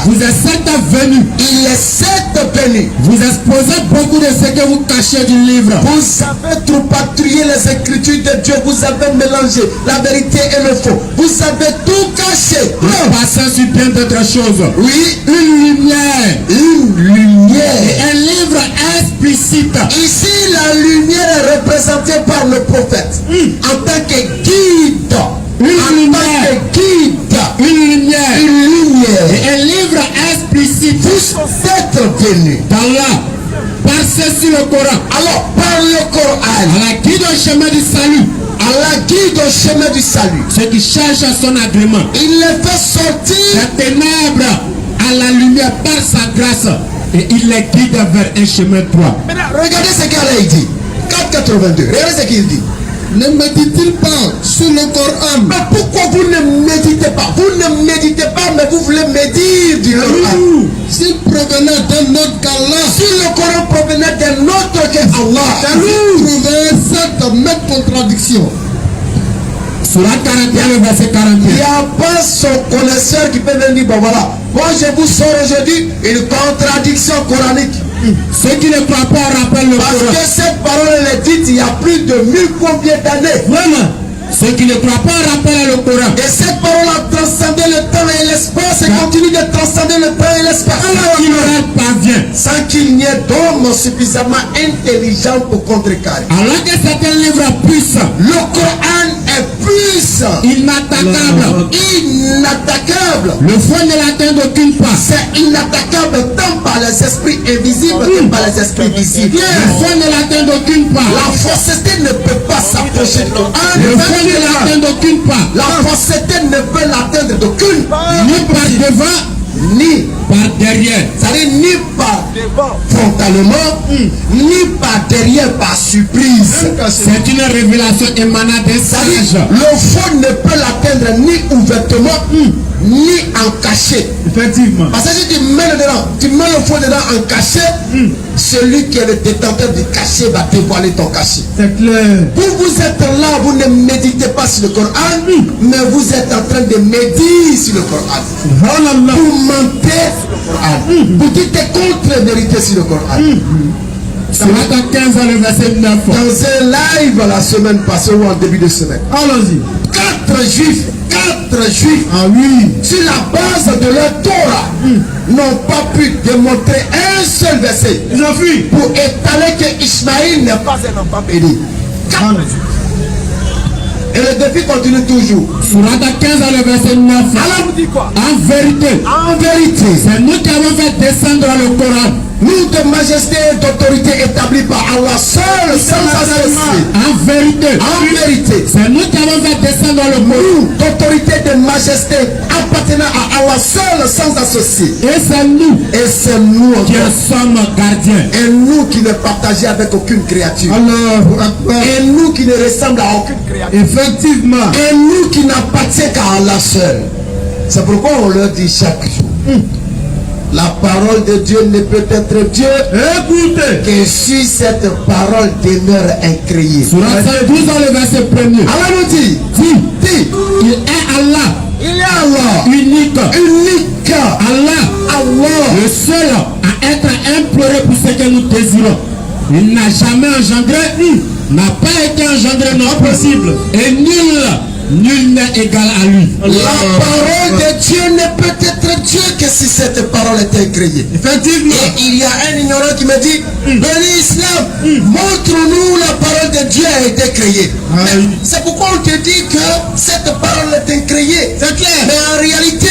Vous êtes certes venu. Il est certes venu. Vous exposez beaucoup de ce que vous cachez du livre. Vous avez trop patrouillé les écritures de Dieu. Vous avez mélangé la vérité et le faux. Vous avez tout caché. Passant sur bien d'autres choses. Oui. Une lumière. Une lumière. Et un livre explicite. Ici, la lumière est représentée par le prophète. En tant que guide. Une lumière. Une lumière. Et un livre explicite. Vous êtes venus d'Allah. Par ceci le Coran. Alors, par le Coran. Allah guide au chemin du salut. Allah guide au chemin du salut. Ceux qui cherchent son agrément. Il les fait sortir des ténèbres à la lumière par sa grâce. Et il les guide vers un chemin droit. Regardez ce qu'Allah dit. 4,82. Regardez ce qu'il dit. Ne méditez pas sur le Coran. Mais pourquoi vous ne méditez pas? Vous ne méditez pas, mais vous voulez médire du Coran. S'il provenait d'un autre qu'Allah, si le Coran provenait d'un autre qu'Allah, vous trouvez cette même contradiction. Surat 41, le verset 41. Il n'y a pas son connaisseur qui peut venir dire, bon voilà, moi je vous sors aujourd'hui une contradiction coranique. Ceux qui ne croient pas rappellent le Coran. Parce que cette parole est dite il y a plus de 1000 combien d'années. Vraiment. Ceux qui ne croient pas rappellent le Coran. Et cette parole a transcendé le temps et l'espace et continue de transcender le temps et l'espace. L'ignorance parvient. Sans qu'il n'y ait d'homme suffisamment intelligent pour contrecarrer. Alors que c'est un livre puissant. Le Coran est puissant. Inattaquable. Inattaquable. Le feu ne l'atteint d'aucune part. C'est inattaquable tant par les esprits invisibles que par les esprits visibles. Le feu ne l'atteint d'aucune part. La fausseté ne peut pas s'approcher du Coran. Le feu ne l'atteint d'aucune part. La fausseté ne peut l'atteindre d'aucune part. Ni par devant, ni par derrière. C'est-à-dire ni par devant frontalement, ni par derrière par surprise. C'est une révélation émanant des sages. Le faux ne peut l'atteindre ni ouvertement, ni en cachet. Effectivement. Parce que si tu mets le faux dedans en cachet, celui qui est le détenteur du cachet va dévoiler ton cachet. C'est clair. Vous êtes là, vous ne méditez pas sur le Coran, mais vous êtes en train de méditer sur le Coran. Vous mentez sur le Coran. Vous dites contre la vérité sur le Coran. Surat 15, le verset 9. Dans un live la semaine passée ou en début de semaine, allons-y. 4 juifs, ah oui, sur la base de leur Torah, n'ont pas pu démontrer un seul verset. Ils ont fui pour étaler que Ismaïl n'est pas un enfant béni. 4 juifs. Et le défi continue toujours. Surat 15, le verset 9. Alors vous dites quoi? En vérité, c'est nous qui avons fait descendre le Coran. Nous de majesté et d'autorité établie par Allah seul, sans associé. En vérité, c'est nous qui avons fait descendre le Coran. Nous, d'autorité de majesté appartenant à Allah seul, sans associé. Et c'est nous qui sommes gardiens. Et nous qui ne partageons avec aucune créature. Et nous qui ne ressemblent à aucune créature. Effectivement. Et nous qui n'appartiennent qu'à Allah seul. C'est pourquoi on leur dit chaque jour. La parole de Dieu ne peut être Dieu que si cette parole demeure incréée. Surat 12 dans le verset 1er. Allah nous dit, il est Allah. Il est Allah. Unique. Allah. Le seul à être imploré pour ce que nous désirons. Il n'a jamais engendré, n'a pas été engendré non possible. Et nul n'est égal à lui. La parole de Dieu ne peut être Dieu que si cette parole est incréée. Effectivement. Et il y a un ignorant qui me dit, béni Islam, montre-nous la parole de Dieu a été créée. C'est pourquoi on te dit que cette parole est incréée. C'est clair. Mais en réalité,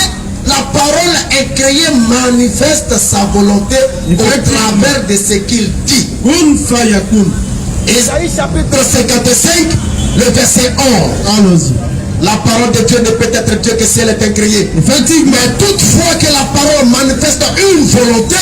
la parole incréée manifeste sa volonté au travers de ce qu'il dit. Ésaïe chapitre 55, le verset 11. Allons-y. La parole de Dieu ne peut être Dieu que si elle est incréée. Effectivement. Mais toutefois que la parole manifeste une volonté,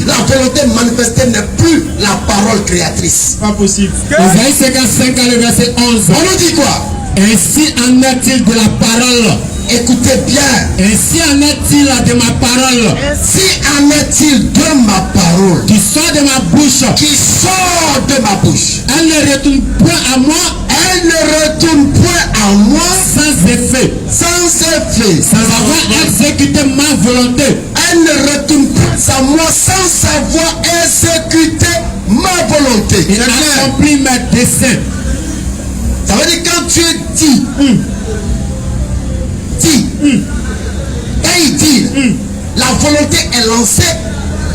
la volonté manifestée n'est plus la parole créatrice. Pas possible. Ésaïe 55, le verset 11. On nous dit quoi? Ainsi en est-il de la parole. Écoutez bien. Ainsi en est-il de ma parole. Ainsi en est-il de ma parole Qui sort de ma bouche. qui sort de ma bouche. Elle ne retourne point à moi. Elle ne retourne point à moi Sans effet. sans avoir exécuté ma volonté. Elle ne retourne pas à moi sans savoir exécuter ma volonté. Il accomplit mes desseins. Ça veut dire quand Dieu dit, quand il dit, la volonté est lancée,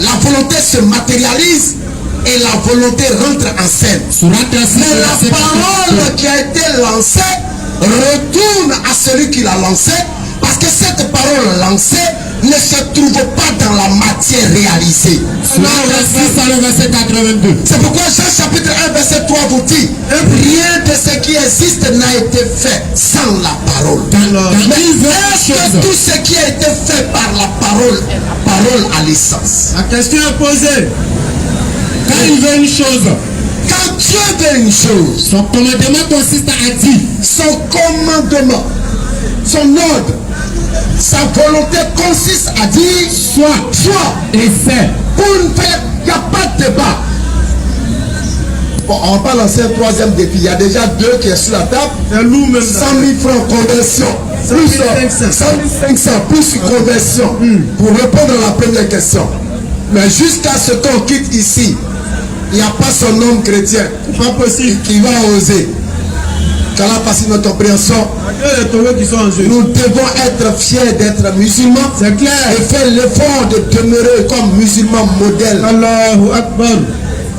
la volonté se matérialise et la volonté rentre en scène. Mais la parole qui a été lancée retourne à celui qui l'a lancée, parce que cette parole lancée ne se trouve pas dans la matière réalisée. C'est pourquoi Jean chapitre 1 verset 3 vous dit, rien de ce qui existe n'a été fait sans la parole. Mais est-ce que tout ce qui a été fait par la parole a l'essence? La question est posée. Quand il veut une chose, quand Dieu veut une chose, son commandement consiste à dire, son commandement, son ordre, sa volonté consiste à dire soit et fait. Pour ne faire, il n'y a pas de débat. Bon, on va pas lancer un troisième défi. Il y a déjà deux qui est sur la table. 100 000 francs conversion. Plus 100 500 plus conversion. Pour répondre à la première question. Mais jusqu'à ce qu'on quitte ici, il n'y a pas son homme chrétien. Pas possible. Qui va oser. Qu'Allah passe notre compréhension. Nous devons être fiers d'être musulmans. C'est clair. Et faire l'effort de demeurer comme musulmans modèles. Allahu Akbar.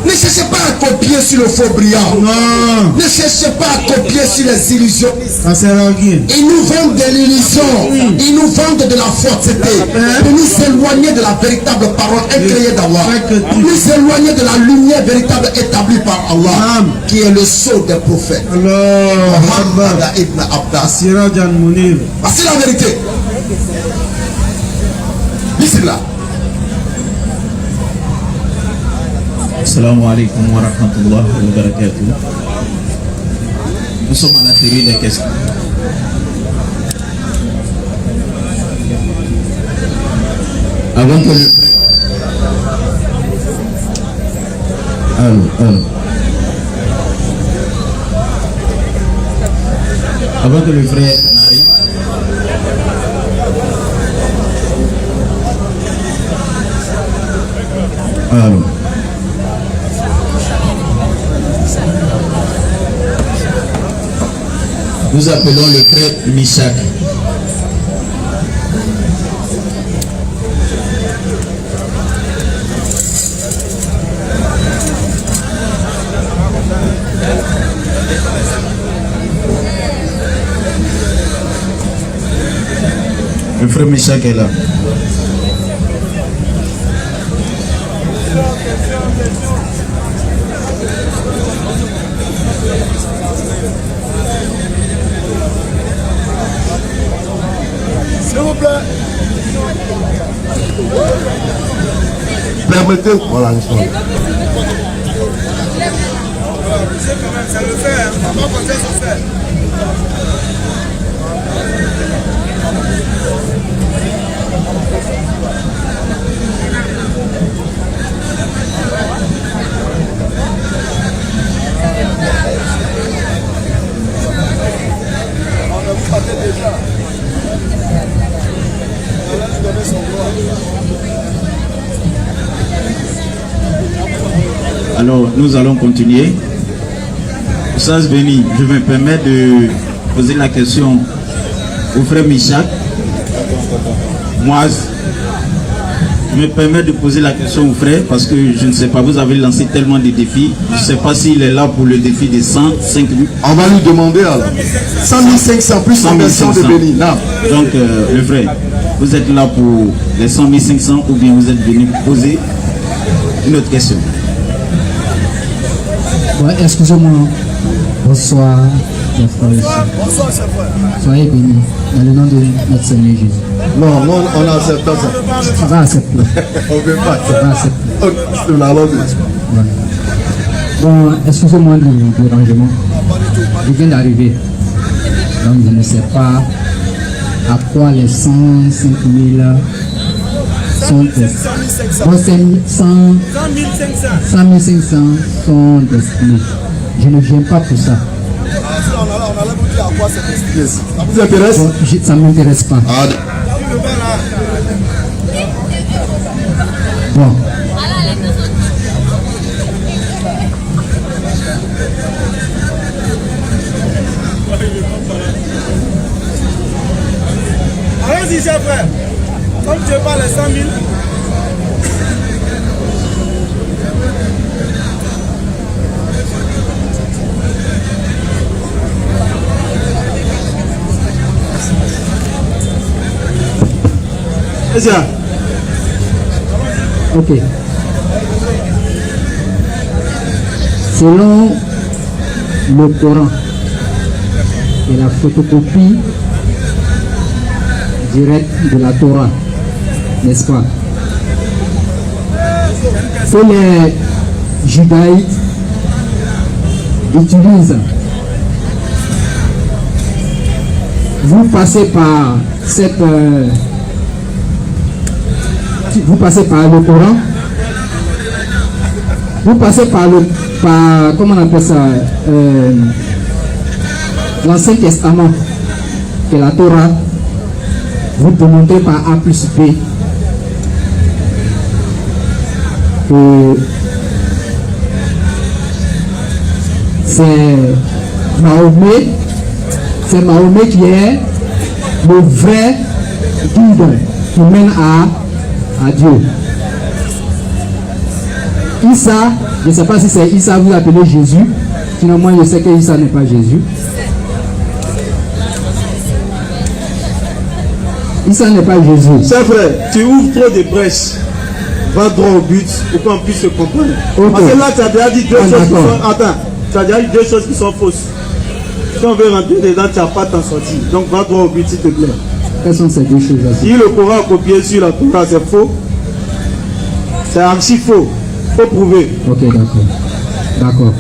Ne cherchez pas à copier sur le faux brillant. Non. Ne cherchez pas à copier sur les illusions. Ça sert à rien. Ils nous vendent de l'illusion. Ils nous vendent de la fausseté. Pour nous éloigner de la véritable parole incréée d'Allah. Nous éloigner de la lumière véritable établie par Allah. Qui est le sceau des prophètes. Muhammad ibn Abbas. C'est la vérité. Bismillah. Assalamu alaikum wa rahmatullahi wa barakatuh. Nous sommes à la série des questions. Avant que le Avant que le frère n'arrive, nous appelons le frère Mishak. Le frère Mishak est là. S'il vous plaît. Permettez. Voilà, C'est quand même, ça le fait. Hein. On va compter sur ça. Alors, nous allons continuer. Sens béni, je me permets de poser la question au frère Michak. Moi, je me permets de poser la question au frère parce que je ne sais pas, vous avez lancé tellement de défis. Je ne sais pas s'il est là pour le défi des 105 000. On va lui demander alors. 100 500 plus en version de béni. Donc, le frère, vous êtes là pour les 100 500 ou bien vous êtes venu poser une autre question? Ouais, excusez-moi. Bonsoir, mes frères et sœurs. Soyez bénis dans le nom de notre Seigneur Jésus. Non, non, on accepte ça. Ça va accepter. On ne veut pas. Ça va accepter. Ouais. Bon, excusez-moi du dérangement. Je viens d'arriver. Donc je ne sais pas à quoi les 105 000 sont destinés. Bon, 100 500 sont destinés. Je ne viens pas pour ça. Ça vous intéresse? Bon, ça ne m'intéresse pas. Bon. Allons-y, cher frère. Comme tu parles les 100 000. Ok. Selon le Coran et la photocopie directe de la Torah, n'est-ce pas, que les judaïtes utilisent, vous passez par cette vous passez par le Coran, vous passez par comment on appelle ça, l'Ancien Testament et la Torah, vous démontrez par A plus B que c'est Mahomet qui est le vrai guide qui mène à Dieu. Issa, je ne sais pas si c'est Issa, vous appelez Jésus. Sinon, moi, je sais que Issa n'est pas Jésus. Issa n'est pas Jésus. C'est vrai, tu ouvres trop de brèches. Va droit au but pour qu'on puisse se comprendre. Okay. Parce que là, tu as déjà dit deux choses qui sont... Attends, tu as déjà dit deux choses qui sont fausses. Si on veut rentrer dedans, tu n'as pas t'en sortir. Donc, va droit au but, s'il te plaît. Quelles sont ces deux choses-là? Si le Coran a copié sur la Torah, c'est faux. C'est archi faux. Faut prouver. Ok, d'accord. D'accord.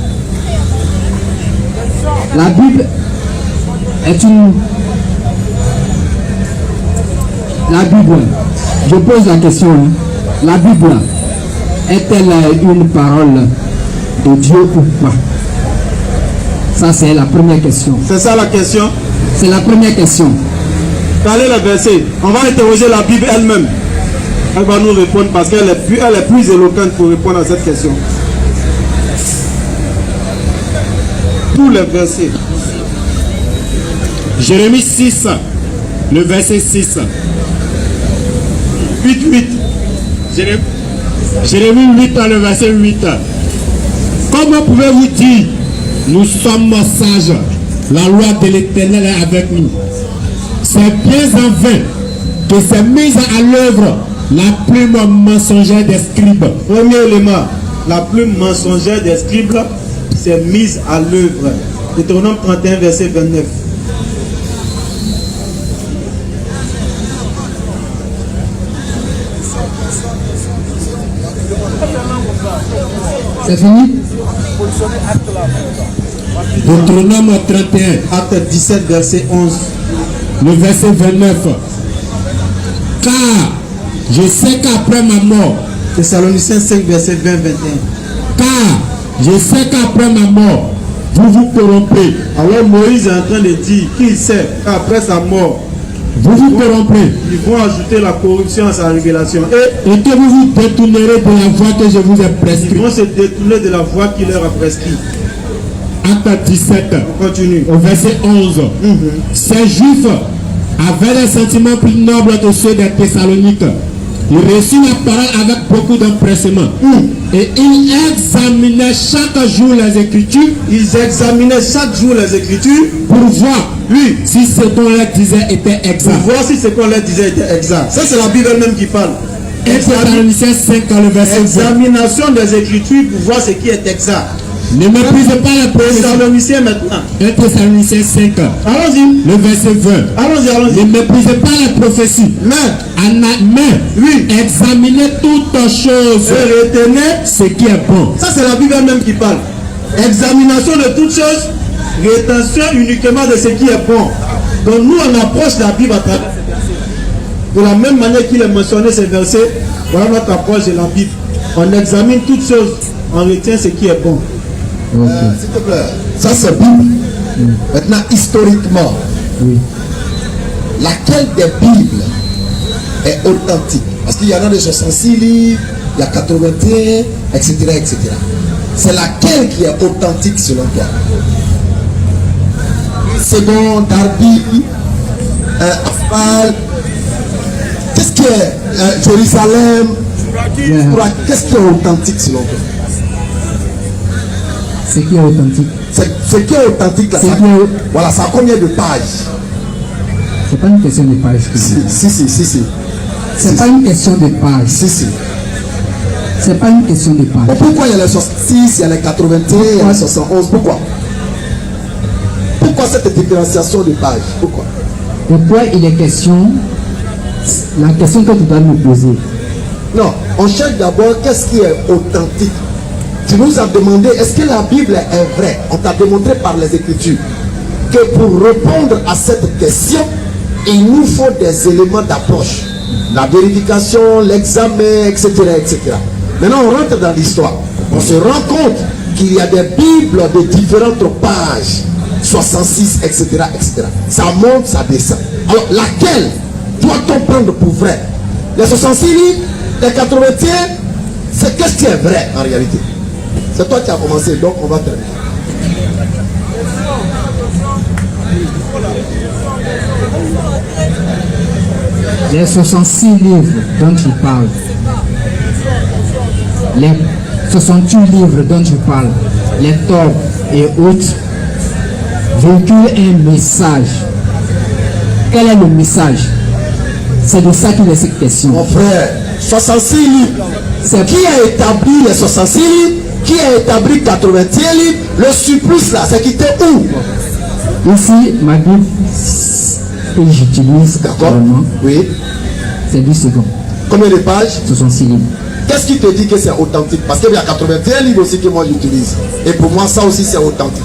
La Bible est une... La Bible, je pose la question, hein. La Bible est-elle une parole de Dieu ou pas? Ça, c'est la première question. C'est ça la question? C'est la première question. Allez le verset. On va interroger la Bible elle-même. Elle va nous répondre parce qu'elle est plus éloquente pour répondre à cette question. Tous les versets. Jérémie 6, le verset 6. 8. Jérémie 8, le verset 8. Comment pouvez-vous dire, nous sommes sages, la loi de l'Éternel est avec nous? C'est bien en vain que c'est mise à l'œuvre la plume mensongère des scribes. Premier élément, la plume mensongère des scribes, c'est mise à l'œuvre. Deutéronome 31, verset 29. C'est fini? Deutéronome 31. Acte 17, verset 11. Le verset 29. Car je sais qu'après ma mort. Thessaloniciens 5, verset 20, 21. Car je sais qu'après ma mort, vous vous corrompez. Alors Moïse est en train de dire qu'il sait qu'après sa mort, vous vous corromprez. Ils vont ajouter la corruption à sa révélation. Et que vous vous détournerez de la voie que je vous ai Ils prescrite. vont se détourner de la voie qu'il leur a prescrite. Acte 17, On continue. au verset 11. Ces Juifs avaient des sentiments plus nobles que ceux des Thessaloniques. Ils reçurent la parole avec beaucoup d'empressement. Et ils examinaient chaque jour les Écritures Ils examinaient chaque jour les Écritures pour voir si ce qu'on leur disait était pour exact. voir si ce qu'on leur disait était exact. Ça, c'est la Bible elle-même qui parle. Et Thessaloniciens 5, le verset 20. Examination des Écritures pour voir ce qui est exact. Ne méprisez pas la prophétie. Thessaloniciens maintenant. 1 Thessaloniciens 5, Allons-y. le verset 20. Allons-y, Ne allons-y. méprisez pas la prophétie. Mais examinez toutes choses, Et retenez. ce qui est bon. Ça, c'est la Bible elle-même qui parle. Examination de toutes choses. Rétention uniquement de ce qui est bon. Donc nous, on approche la Bible à travers ces versets. De la même manière qu'il a mentionné ces versets, voilà notre approche de la Bible. On examine toutes choses. On retient ce qui est bon. S'il te plaît, ça c'est Bible. Maintenant, historiquement, laquelle des Bibles est authentique? Parce qu'il y en a de 66 livres, il y a 81, etc. etc. C'est laquelle qui est authentique selon toi? Second, Darby, Afal, qu'est-ce qui est Jérusalem? Qu'est-ce qui est authentique selon toi? Ce qui est authentique. Ce qui est authentique là, voilà, ça a combien de pages? C'est pas une question de page. Si. C'est pas une question de page. Si. C'est pas une question de page. Pourquoi il y a les 66, il y a les 81, il y a les 71? Pourquoi? Pourquoi cette différenciation de pages? Pourquoi? Pourquoi il est question, la question que tu dois nous poser. Non, on cherche d'abord qu'est-ce qui est authentique. Tu nous as demandé est-ce que la Bible est vraie? On t'a démontré par les Écritures que pour répondre à cette question, il nous faut des éléments d'approche. La vérification, l'examen, etc., etc. Maintenant, on rentre dans l'histoire. On se rend compte qu'il y a des Bibles de différentes pages, 66, etc., etc. Ça monte, ça descend. Alors, laquelle doit-on prendre pour vrai? Les 66 livres, les 81, c'est qu'est-ce qui est vrai en réalité? C'est toi qui as commencé, donc on va terminer. Les 66 livres dont tu parles, les 68 livres dont tu parles, les Torah et autres, véhiculent un message. Quel est le message? C'est de ça qu'il est cette question. Mon frère, 66 livres. Qui a établi les 66 livres? Qui a établi 81 livres? Le surplus là, c'est quitté où? Ici, ma Bible que j'utilise actuellement, oui, c'est 10 secondes. Combien de pages? 66 livres. Qu'est-ce qui te dit que c'est authentique? Parce qu'il y a 81 livres aussi que moi j'utilise. Et pour moi, ça aussi c'est authentique.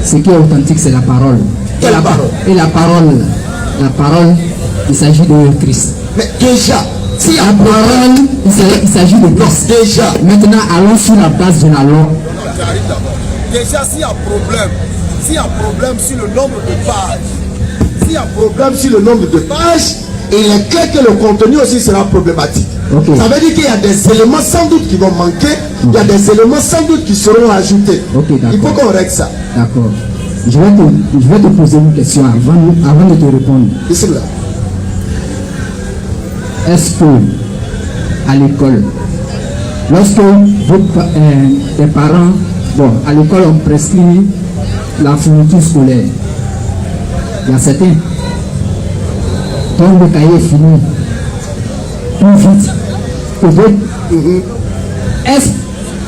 Ce qui est authentique, c'est la parole. Quelle parole? Et la parole, il s'agit de Christ. Mais déjà, si la parole, il s'agit de Christ. Non, déjà. Maintenant, allons sur la base de la loi. Déjà, s'il y a problème sur le nombre de pages, s'il y a problème sur le nombre de pages, il est clair que le contenu aussi sera problématique. Okay. Ça veut dire qu'il y a des éléments sans doute qui vont manquer, il y a des éléments sans doute qui seront ajoutés. Okay, il faut qu'on règle ça. D'accord. Je vais te poser une question avant de te répondre. Est-ce que à l'école, lorsque tes parents, bon, à l'école on prescrit la fourniture scolaire, il y a certains dont le cahier est fini plus vite que d'autres. Est-ce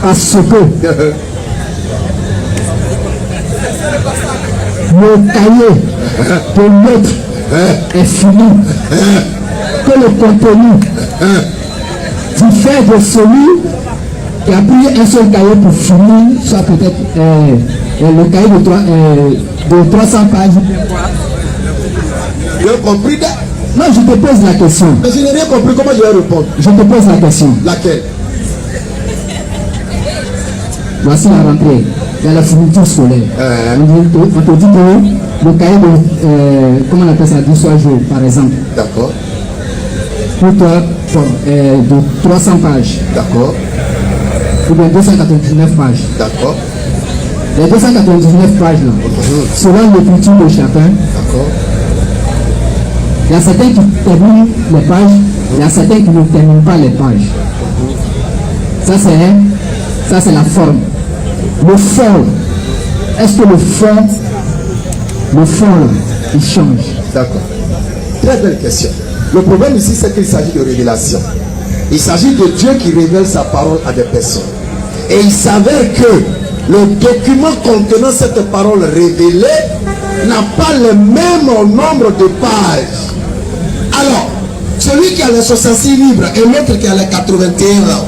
parce que le cahier de l'autre est fini que le contenu diffère de celui qui a pris un seul cahier pour finir, soit peut-être le cahier de 300 pages? Tu as compris? Non, je te pose la question. Mais je n'ai rien compris, comment je vais répondre? Je te pose la question. Laquelle? Voici la rentrée. Il y a la fourniture scolaire. On te dit le cahier de, comment on appelle ça, d'histoire géo, par exemple. D'accord. Pour toi, de 300 pages. D'accord. Ou bien 299 pages. D'accord. Les 299 pages là, selon l'écriture de chacun, il y a certains qui terminent les pages, il y a certains qui ne terminent pas les pages. Ça c'est la forme. Le fond, est-ce que le fond là, il change? D'accord. Très belle question. Le problème ici, c'est qu'il s'agit de révélation. Il s'agit de Dieu qui révèle sa parole à des personnes. Et il s'avère que le document contenant cette parole révélée n'a pas le même nombre de pages. Alors, celui qui a les 66 livres et l'autre qui a les 81 là,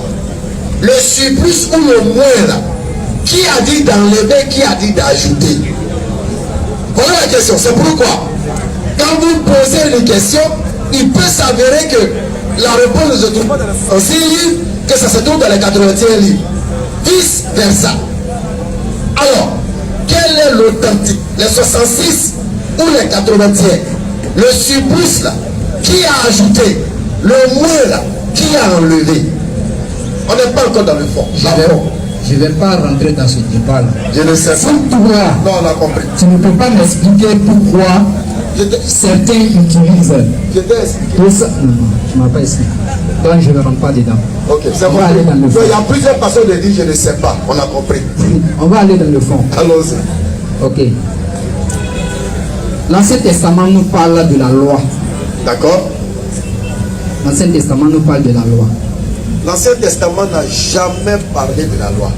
le surplus ou le moins là, qui a dit d'enlever, qui a dit d'ajouter? Voilà la question. C'est pourquoi, quand vous posez une question, il peut s'avérer que la réponse ne se trouve pas dans les 66 livres, que ça se trouve dans les 81 livres. Vice versa. Alors, quel est l'authentique? Les 66 ou les 81? Le surplus là, qui a ajouté? Le moins là, qui a enlevé? On n'est pas encore dans le fond. Je ne vais pas rentrer dans ce débat là. Je ne sais pas. Non, on a compris. Tu ne peux pas m'expliquer pourquoi certains utilisent. Je t'ai expliqué. Non, tu ne m'as pas expliqué. Donc je ne rentre pas dedans. Ok, c'est bon. Il y a plusieurs façons de dire je ne sais pas. On a compris. On va aller dans le fond. Allons-y. Ok. L'Ancien Testament nous parle de la loi. D'accord. L'Ancien Testament nous parle de la loi. L'Ancien Testament n'a jamais parlé de la loi.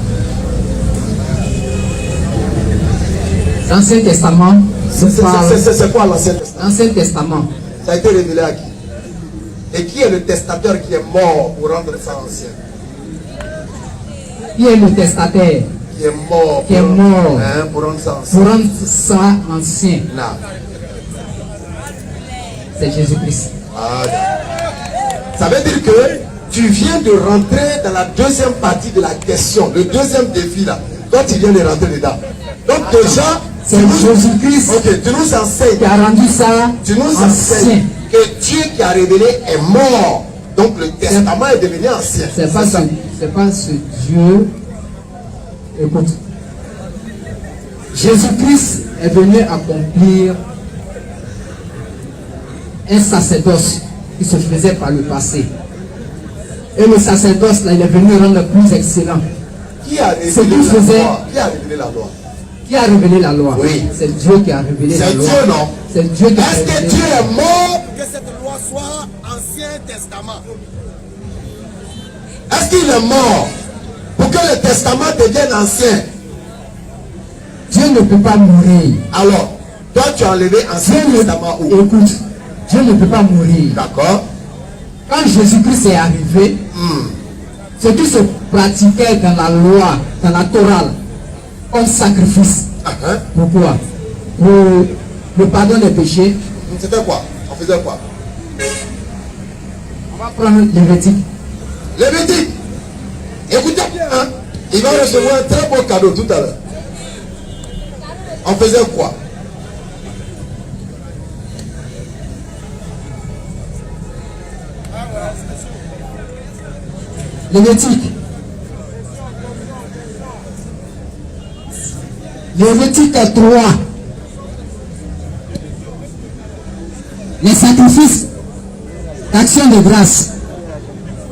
L'Ancien Testament, c'est quoi l'Ancien Testament? L'Ancien Testament. Ça a été révélé à qui? Et qui est le testateur qui est mort pour rendre ça ancien? Qui est le testataire? Qui est mort. Qui est mort. Pour rendre ça ancien. Pour rendre ça ancien. Non. C'est Jésus-Christ. Ah, ça veut dire que tu viens de rentrer dans la deuxième partie de la question, le deuxième défi là. Toi, tu viens de rentrer dedans. Donc déjà, c'est Jésus-Christ tu nous enseignes qui a rendu ça. Tu nous enseignes que Dieu qui a révélé est mort. Donc le testament est devenu ancien. C'est pas ce Dieu. Écoute. Jésus-Christ est venu accomplir un sacerdoce qui se faisait par le passé. Et le sacerdoce là, il est venu rendre plus excellent. Qui a révélé la loi? Qui a révélé la loi? Qui a révélé la loi? Oui. C'est Dieu qui a révélé la loi. C'est Dieu, non? C'est Dieu qui a révélé. Est-ce que Dieu est mort que cette loi soit Ancien Testament? Est-ce qu'il est mort pour que le testament devienne ancien? Dieu ne peut pas mourir. Alors, toi tu as enlevé Ancien Testament où? Écoute, Dieu ne peut pas mourir. D'accord. Quand Jésus-Christ est arrivé, ce qui se pratiquait dans la loi, dans la Torah, comme sacrifice. Pourquoi? Pour le pardon des péchés. C'était quoi? On faisait quoi? On va prendre Lévitique. Lévitique. Écoutez bien, hein? Il va recevoir un très beau cadeau tout à l'heure. On faisait quoi? Lévitique. Lévitique 3. Les sacrifices d'action de grâce.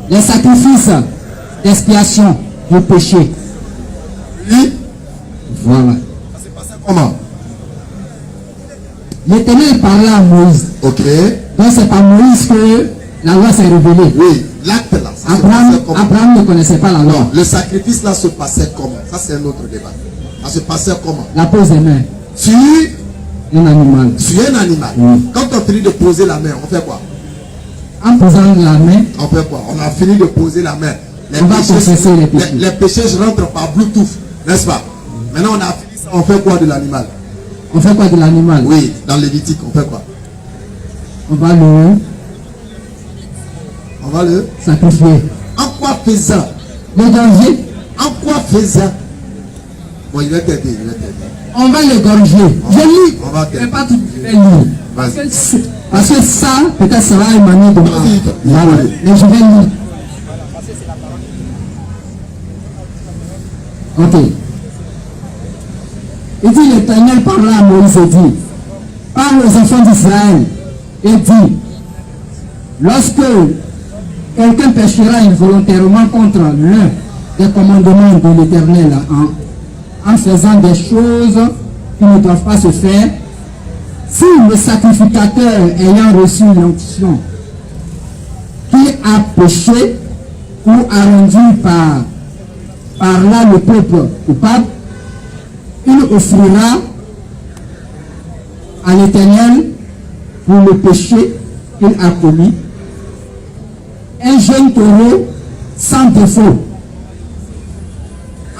Les sacrifices d'expiation du péché. Oui. Voilà. Ça s'est passé comment? L'Éternel parlait à Moïse. Ok. Donc c'est par Moïse que la loi s'est révélée. Oui, l'acte là. Abraham ne connaissait pas la loi. Non, le sacrifice là se passait comment? Ça c'est un autre débat. Ça se passait comment? La pose des mains. Sur un animal. Sur un animal. Oui. Quand on finit de poser la main, on fait quoi? En posant la main, on fait quoi? On a fini de poser la main. On va confesser les péchés. Les péchés rentrent par Bluetooth, n'est-ce pas? Maintenant on a fini ça, on fait quoi de l'animal? On fait quoi de l'animal? Oui, dans Lévitique, on fait quoi? On va le sacrifier. En quoi faisant? Le danger. En quoi faisant? Bon, il va t'aider, On va l'égorger. Je lis. Mais pas tout. Je vais lire. Parce que ça, peut-être ça va émaner de moi. Voilà. Mais je vais lire. Ok. Il dit l'Éternel parla à Moïse et dit, parle aux enfants d'Israël et dit, lorsque quelqu'un péchera involontairement contre l'un des commandements de l'Éternel en faisant des choses qui ne doivent pas se faire, si le sacrificateur ayant reçu l'onction qui a péché ou a rendu par là le peuple coupable, il offrira à l'Éternel pour le péché qu'il a commis un jeune taureau sans défaut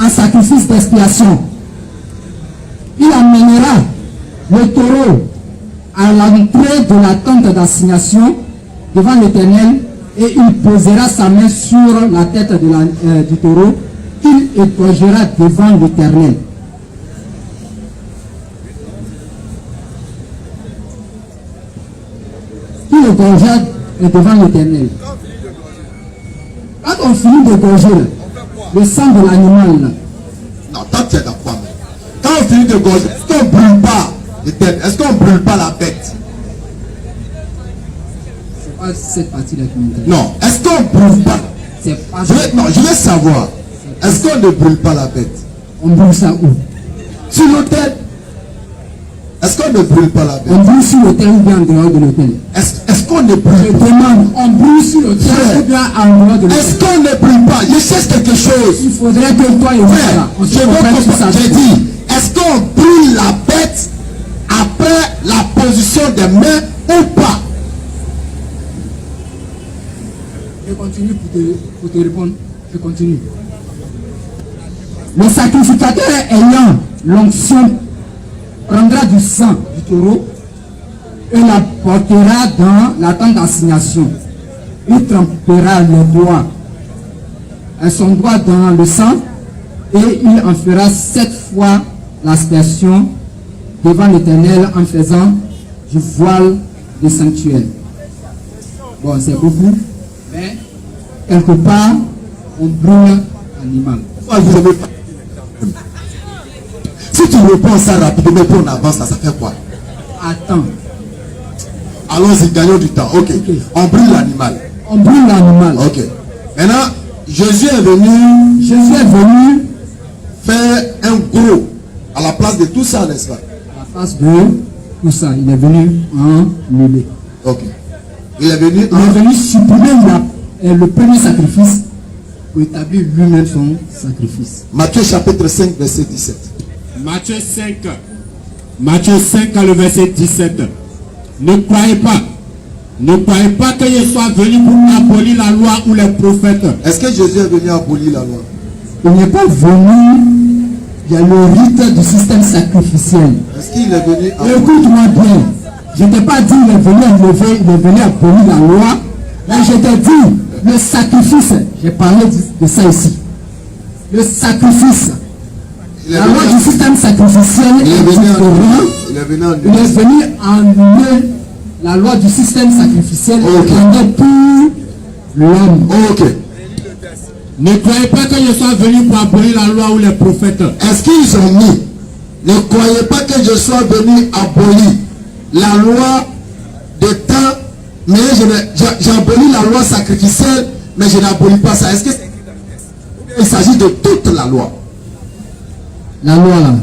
en sacrifice d'expiation. Il amènera le taureau à l'entrée de la tente d'assignation devant l'Éternel et il posera sa main sur la tête du taureau qu'il égorgera devant l'Éternel. Il égorgera devant l'Éternel. Quand on finit d'égorger le sang de l'animal, non, toi tu es d'accord. Quand on finit d'égorger, est-ce qu'on ne brûle pas l'Éternel? Est-ce qu'on ne brûle pas la bête? C'est pas cette partie-là qui m'intéresse. Non, est-ce qu'on ne brûle pas? C'est pas je vais savoir. Est-ce qu'on ne brûle pas la bête? On brûle ça où? Sur l'autel. Est-ce qu'on ne brûle pas la bête? On brûle sur l'autel ou bien en dehors de l'autel? Est-ce qu'on ne brûle Je demande, on brûle sur l'autel ou bien en dehors de l'autel? Est-ce qu'on ne brûle pas? Je cherche quelque chose. Il faudrait que toi et moi, on se comprenne sur ça. J'ai dit, est-ce qu'on brûle la bête après la position des mains ou pas? Je continue pour te répondre. Je continue. Le sacrificateur ayant l'onction prendra du sang du taureau et la portera dans la tente d'assignation. Il trempera les doigts et son doigt dans le sang et il en fera 7 fois l'aspersion devant l'Éternel en faisant du voile du sanctuaire. Bon, c'est beaucoup, mais quelque part, on brûle l'animal. Si tu réponds ça rapidement, puis on avance, ça fait quoi? Attends. Allons-y, gagnons du temps. Ok. On brûle l'animal. On brûle l'animal. Ok. Maintenant, Jésus est venu faire un gros à la place de tout ça, n'est-ce pas? À la place de tout ça, il est venu annuler. Ok. Il est venu supprimer le premier sacrifice pour établir lui-même son sacrifice. Matthieu chapitre 5, verset 17. Matthieu 5, le verset 17. Ne croyez pas que je sois venu pour abolir la loi ou les prophètes. Est-ce que Jésus est venu abolir la loi? Il n'est pas venu. Il y a le rite du système sacrificiel. Est-ce qu'il est venu Écoute-moi bien. Je ne t'ai pas dit qu'il est venu enlever, il est venu abolir la loi. Mais je t'ai dit, le sacrifice, j'ai parlé de ça ici. Le sacrifice. La loi du système sacrificiel il est venu enlever la loi du système sacrificiel pour l'homme. Ok. Ne croyez pas que je sois venu pour abolir la loi ou les prophètes. Est-ce qu'ils ont mis? Ne croyez pas que je sois venu abolir la loi de temps, mais j'ai aboli la loi sacrificielle, mais je n'abolis pas ça. Est-ce que il s'agit de toute la loi? La loi là,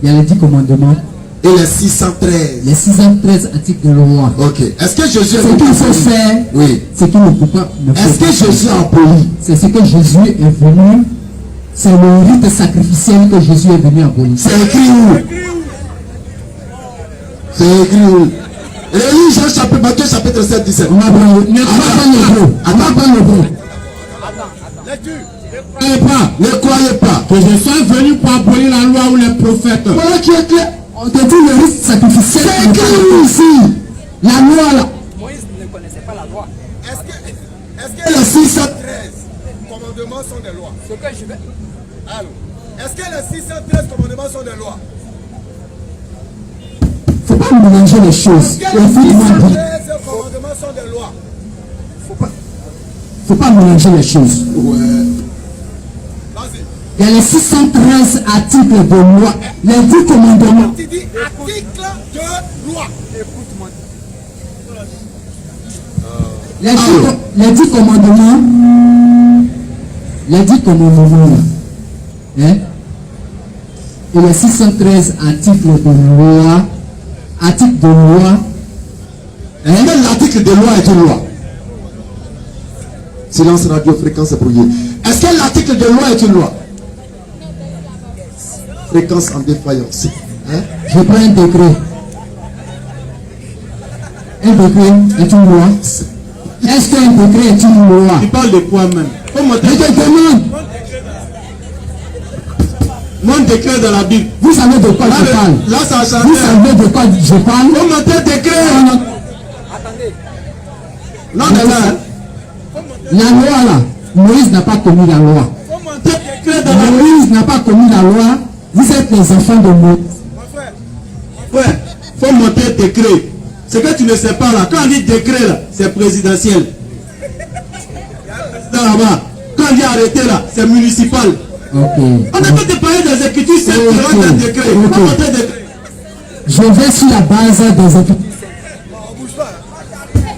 il y a les 10 commandements. Et les 613. Les 613 articles de loi. Ok. Est-ce que Jésus ce qu'il faut faire, oui. Ce qu'il ne peut pas. Est-ce que Jésus a aboli? C'est ce que Jésus est venu. C'est le rite sacrificiel que Jésus est venu abolir. C'est écrit où? C'est écrit où? Relis Matthieu chapitre 7, 17. On va prendre le gros. Ne croyez pas que je sois venu pour abolir la loi ou les prophètes. Voilà qui est clair. On te dit le rite sacrificiel. C'est écrit ici. La loi là. Moïse ne connaissait pas la loi. Est-ce que les 613 commandements sont des lois? Ce que je vais. Alors, Est-ce que les 613 commandements sont des lois? Faut pas mélanger les choses. Est-ce que les 613 commandements sont des lois? Faut pas mélanger les choses. Ouais. Vas-y. Il y a les 613 articles de loi, les 10 commandements. Tu dis article de loi. Écoute-moi. Les 10 commandements, hein? Et les 613 articles de loi, Est-ce que l'article de loi est une loi? Silence radio, fréquence brouillée. Est-ce que l'article de loi est une loi? Fréquence en défaillance. Hein? Je prends un décret. Un décret est une loi. Est-ce qu'un décret est une loi? Tu parles de quoi même? Je te demande. Mon décret dans la Bible. Vous savez de quoi je parle? Là, ça a changé. Vous savez de quoi je parle? Comment tes décrets? Attendez. Non, mais là. La loi là, Moïse n'a pas commis la loi. Comment tes décrets dans la Bible? Moïse n'a pas commis la loi. Vous êtes les enfants de Moïse. Ouais, faut monter décret. Ce que tu ne sais pas là, quand on dit décret là, c'est présidentiel. Là-bas, quand on dit arrêter là, c'est municipal. Ok. On n'a pas de parler des écritures, c'est un décret. Ok. Faut monter décret. Je vais sur la base des études.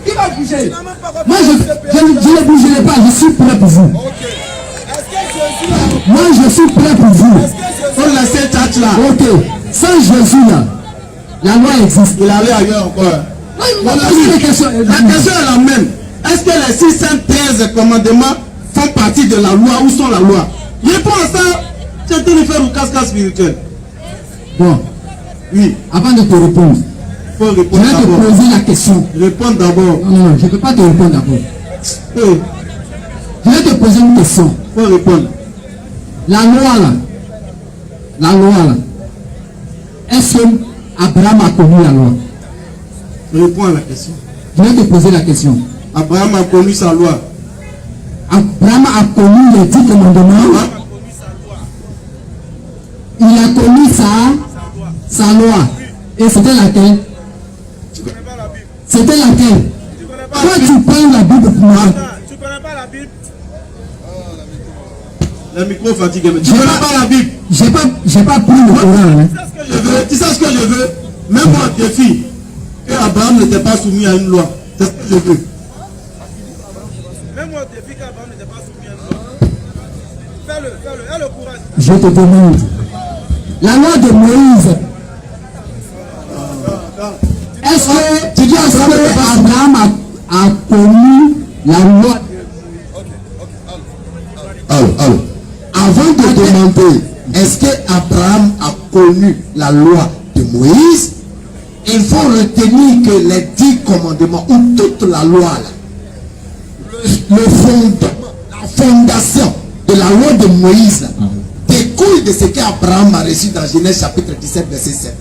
Qui va bouger? Moi, je ne bougerai pas. Je suis prêt pour vous. Ok. Est-ce que Jésus Moi, je suis prêt pour vous. On laisse cette tâche là. Ok. Sans Jésus là, la loi existe. Il allait ailleurs encore. Non, il m'a posé des questions. La question est la même. Est-ce que les 613 commandements font partie de la loi ou sont la loi? Réponds à ça. Tu es en train de faire une casse-casse spirituelle. Bon, Oui, avant de te répondre, il faut je répondre vais te d'abord. poser la question. Réponds d'abord. Non, je ne peux pas te répondre d'abord. Oui, Je vais te poser une question. il faut répondre. La loi là, est-ce que Abraham a connu la loi? Réponds à la question. Je vais te poser la question. Abraham a connu sa loi. Abraham a connu les 10 commandements. Il a connu sa loi. Et c'était laquelle? C'était laquelle? Quand tu prends la Bible pour moi, Tu connais pas la Bible? Le micro fatigué. Tu ne connais pas la Bible. j'ai pas pris le Coran. Hein. Tu sais ce que je veux? Même moi, défi. Que Abraham n'était pas soumis à une loi. C'est ce que je veux. Même moi, depuis qu'Abraham n'était pas soumis à une loi. Fais-le, aie le courage. Je te demande. La loi de Moïse. Est-ce que tu dis que Abraham a connu la loi? Alors, avant de demander est-ce que Abraham a connu la loi de Moïse, il faut retenir que les 10 commandements ou toute la loi là, le fondement, la fondation de la loi de Moïse là, découle de ce qu'Abraham a reçu dans Genèse chapitre 17 verset 7,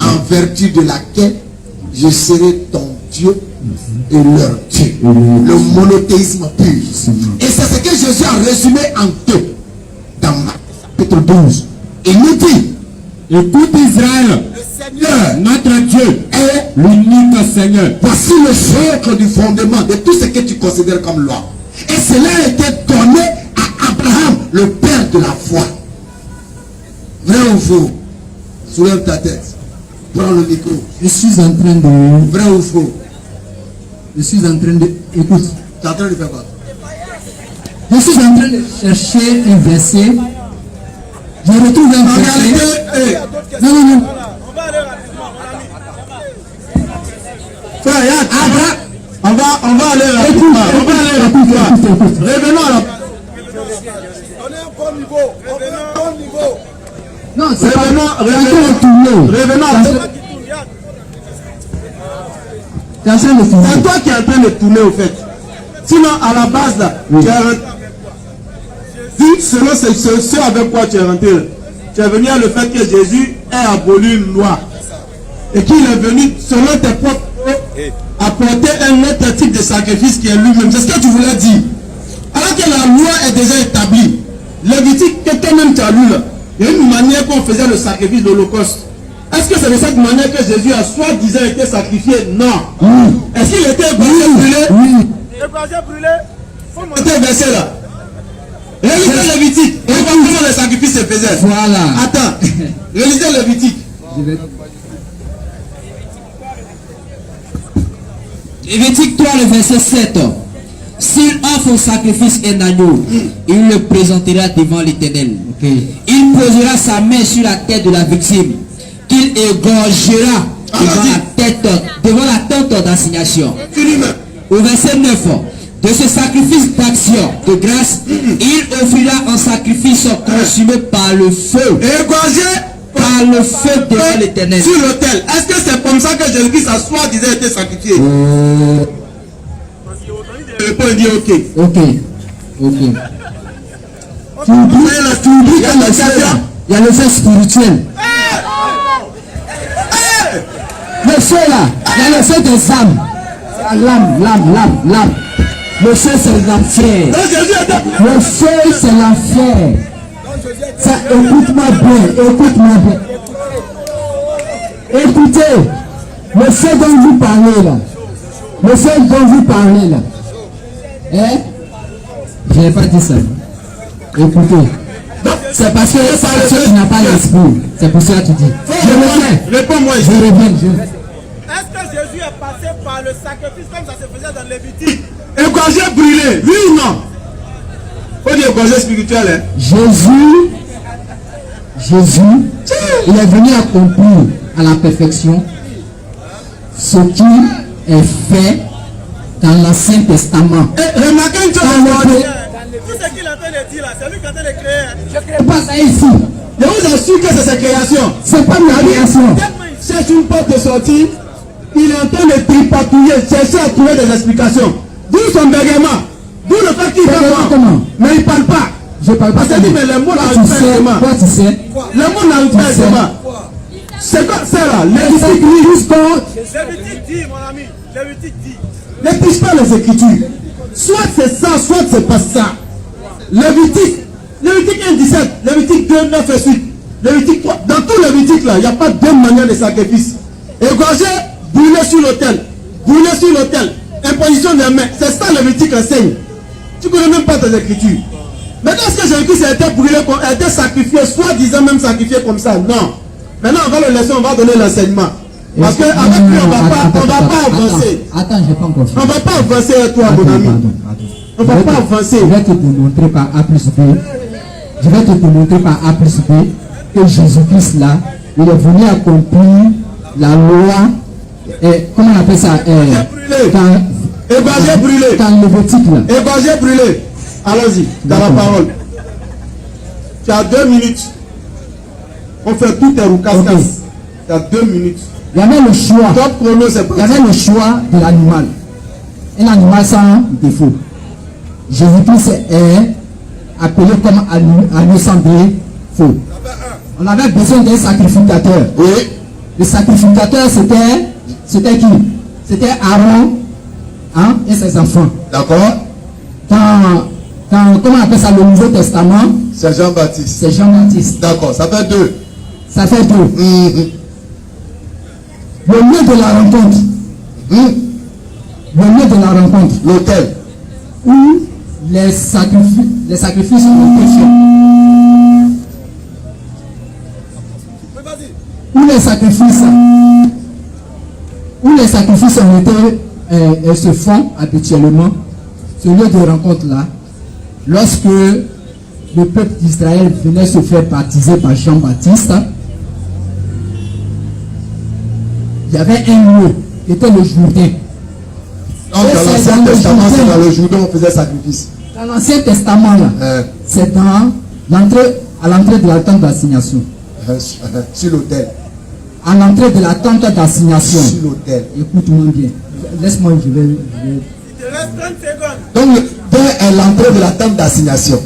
en vertu de laquelle je serai ton Dieu et leur Dieu, le monothéisme pur. Et c'est ce que Jésus a résumé en deux dans Marc chapitre 12. Il nous dit: Écoute Israël, Seigneur, notre Dieu est l'unique Seigneur. voici le socle du fondement de tout ce que tu considères comme loi. Et cela a été donné à Abraham, le père de la foi. Vrai ou faux? Soulève ta tête. Prends le micro. Je suis en train de... Vrai ou faux? Je suis en train de... Écoute. Tu es en train de faire quoi? Je suis en train de chercher un verset. Je retrouve un verset. Non. On va aller rapidement, mon ami. Frère, on va aller rapidement. Revenons à la... On est un bon niveau. On est un bon niveau. Non, c'est pas... Revenons à la... C'est toi qui es en train de tourner au fait. Sinon, à la base, là, tu es rentré. Selon ce avec quoi tu es rentré, tu es venu à le fait que Jésus ait aboli une loi. Et qu'il est venu, selon tes propres mots, apporter un autre type de sacrifice qui est lui-même. C'est ce que tu voulais dire. Alors que la loi est déjà établie. Lévitique que toi-même tu as lu là, il y a une manière qu'on faisait le sacrifice de l'Holocauste. Est-ce que c'est de cette manière que Jésus a soi-disant été sacrifié? Non. Est-ce qu'il était brûlé? Le égorgé brûlé. Il était versé là. Réalisez Lévitique. Et voir comment les sacrifices se faisaient. Voilà. Attends. Réalisez Lévitique. Lévitique 3, le verset 7. S'il offre au sacrifice un agneau, il le présentera devant l'Éternel. Il posera sa main sur la tête de la victime, qu'il égorgera devant la tente d'assignation. Au verset 9. De ce sacrifice d'action de grâce, il offrira un sacrifice consumé par le feu. Égorgé par le feu devant l'Éternel. Sur l'autel. Est-ce que c'est comme ça que Jésus-Christ a soi-disant été sacrifié? Le répond et dit ok. Ok. Tu oublies il y a le fait spirituel. Le feu là, il y a le feu des âmes. L'âme. Le feu c'est l'enfer. Le feu c'est l'enfer. Ça, écoute-moi bien. Écoutez, le feu dont vous parlez là. Hein? Je n'ai pas dit ça. Écoutez. C'est parce que tu n'as pas l'esprit. C'est pour ça que tu dis. Je reviens. Réponds-moi. Je reviens. Est-ce que Jésus est passé par le sacrifice comme ça se faisait dans Lévitique? Égorgé brûlé, oui ou non? Faut dire égorgé spirituel, hein? Jésus, il est venu accomplir à la perfection ce qui est fait dans l'Ancien Testament. Remarquez une chose. Tout ce qu'il est en train de dire là, c'est lui qui est en train de créer. Je ne crée pas ça ici. Je vous assure que c'est sa création. C'est pas ma création. Cherche une porte de sortie. Il est en train de tripatouiller, chercher à trouver des explications. D'où son bégaiement. D'où le fait qu'il parle. Mais il ne parle pas. Je parle pas. Parce que mais les mots n'arrivent pas aisément. Quoi tu sais? Les mots n'arrivent pas aisément. C'est quoi ça là? Lévitique dit, mon ami. Lévitique dit. Ne touche pas les Écritures. Soit c'est ça, soit c'est pas ça. Lévitique 1,17, Lévitique 2, 9 et 8. Lévitique 3. Dans tout Lévitique là, il n'y a pas deux manières de sacrifice. Égorgé, brûlé sur l'autel. Imposition des mains. C'est ça Lévitique enseigne. Tu ne connais même pas tes Écritures. Maintenant, est-ce que Jésus-Christ a été brûlé, a été sacrifié, soi-disant même sacrifié comme ça? Non. Maintenant, on va le laisser, on va donner l'enseignement. Parce qu'avec lui, on ne va pas avancer. Attends, je n'ai pas encore fini. On ne va pas avancer avec toi, mon ami. On ne va pas avancer. Je vais te démontrer par A plus B. Je vais te démontrer par A plus B que Jésus-Christ là, il est venu accomplir la loi. Comment on appelle ça? Égorgé brûlé. Dans Lévitique là. Égorgé brûlé. Allons-y, dans la parole. Tu as 2 minutes. On fait tout tes roucascas. Tu as 2 minutes. Il y avait le choix. Top chrono, c'est Il y avait le choix de l'animal. Un animal sans défaut. Jésus-Christ est appelé comme agneau sans défaut. On avait besoin d'un sacrificateur. Oui. Le sacrificateur, c'était qui? C'était Aaron, hein, et ses enfants. D'accord. Comment on appelle ça, le Nouveau Testament? C'est Jean-Baptiste. C'est Jean-Baptiste. D'accord, ça fait 2. Ça fait 2. Le lieu de la rencontre. Le lieu de la rencontre. L'autel. Où les sacrifices ont été faits. Où les sacrifices ont été se font habituellement. Ce lieu de rencontre là, lorsque le peuple d'Israël venait se faire baptiser par Jean-Baptiste, il y avait un lieu qui était le Jourdain. Donc dans l'Ancien Testament, c'est dans le Jourdain on faisait sacrifice. Dans l'Ancien Testament là, c'est à l'entrée de la tente d'assignation. Sur l'autel. À l'entrée de la tente d'assignation. Sur l'autel. Écoute-moi bien. Laisse-moi, je vais. Il te reste 30 secondes. Donc l'autel est l'entrée de la tente d'assignation.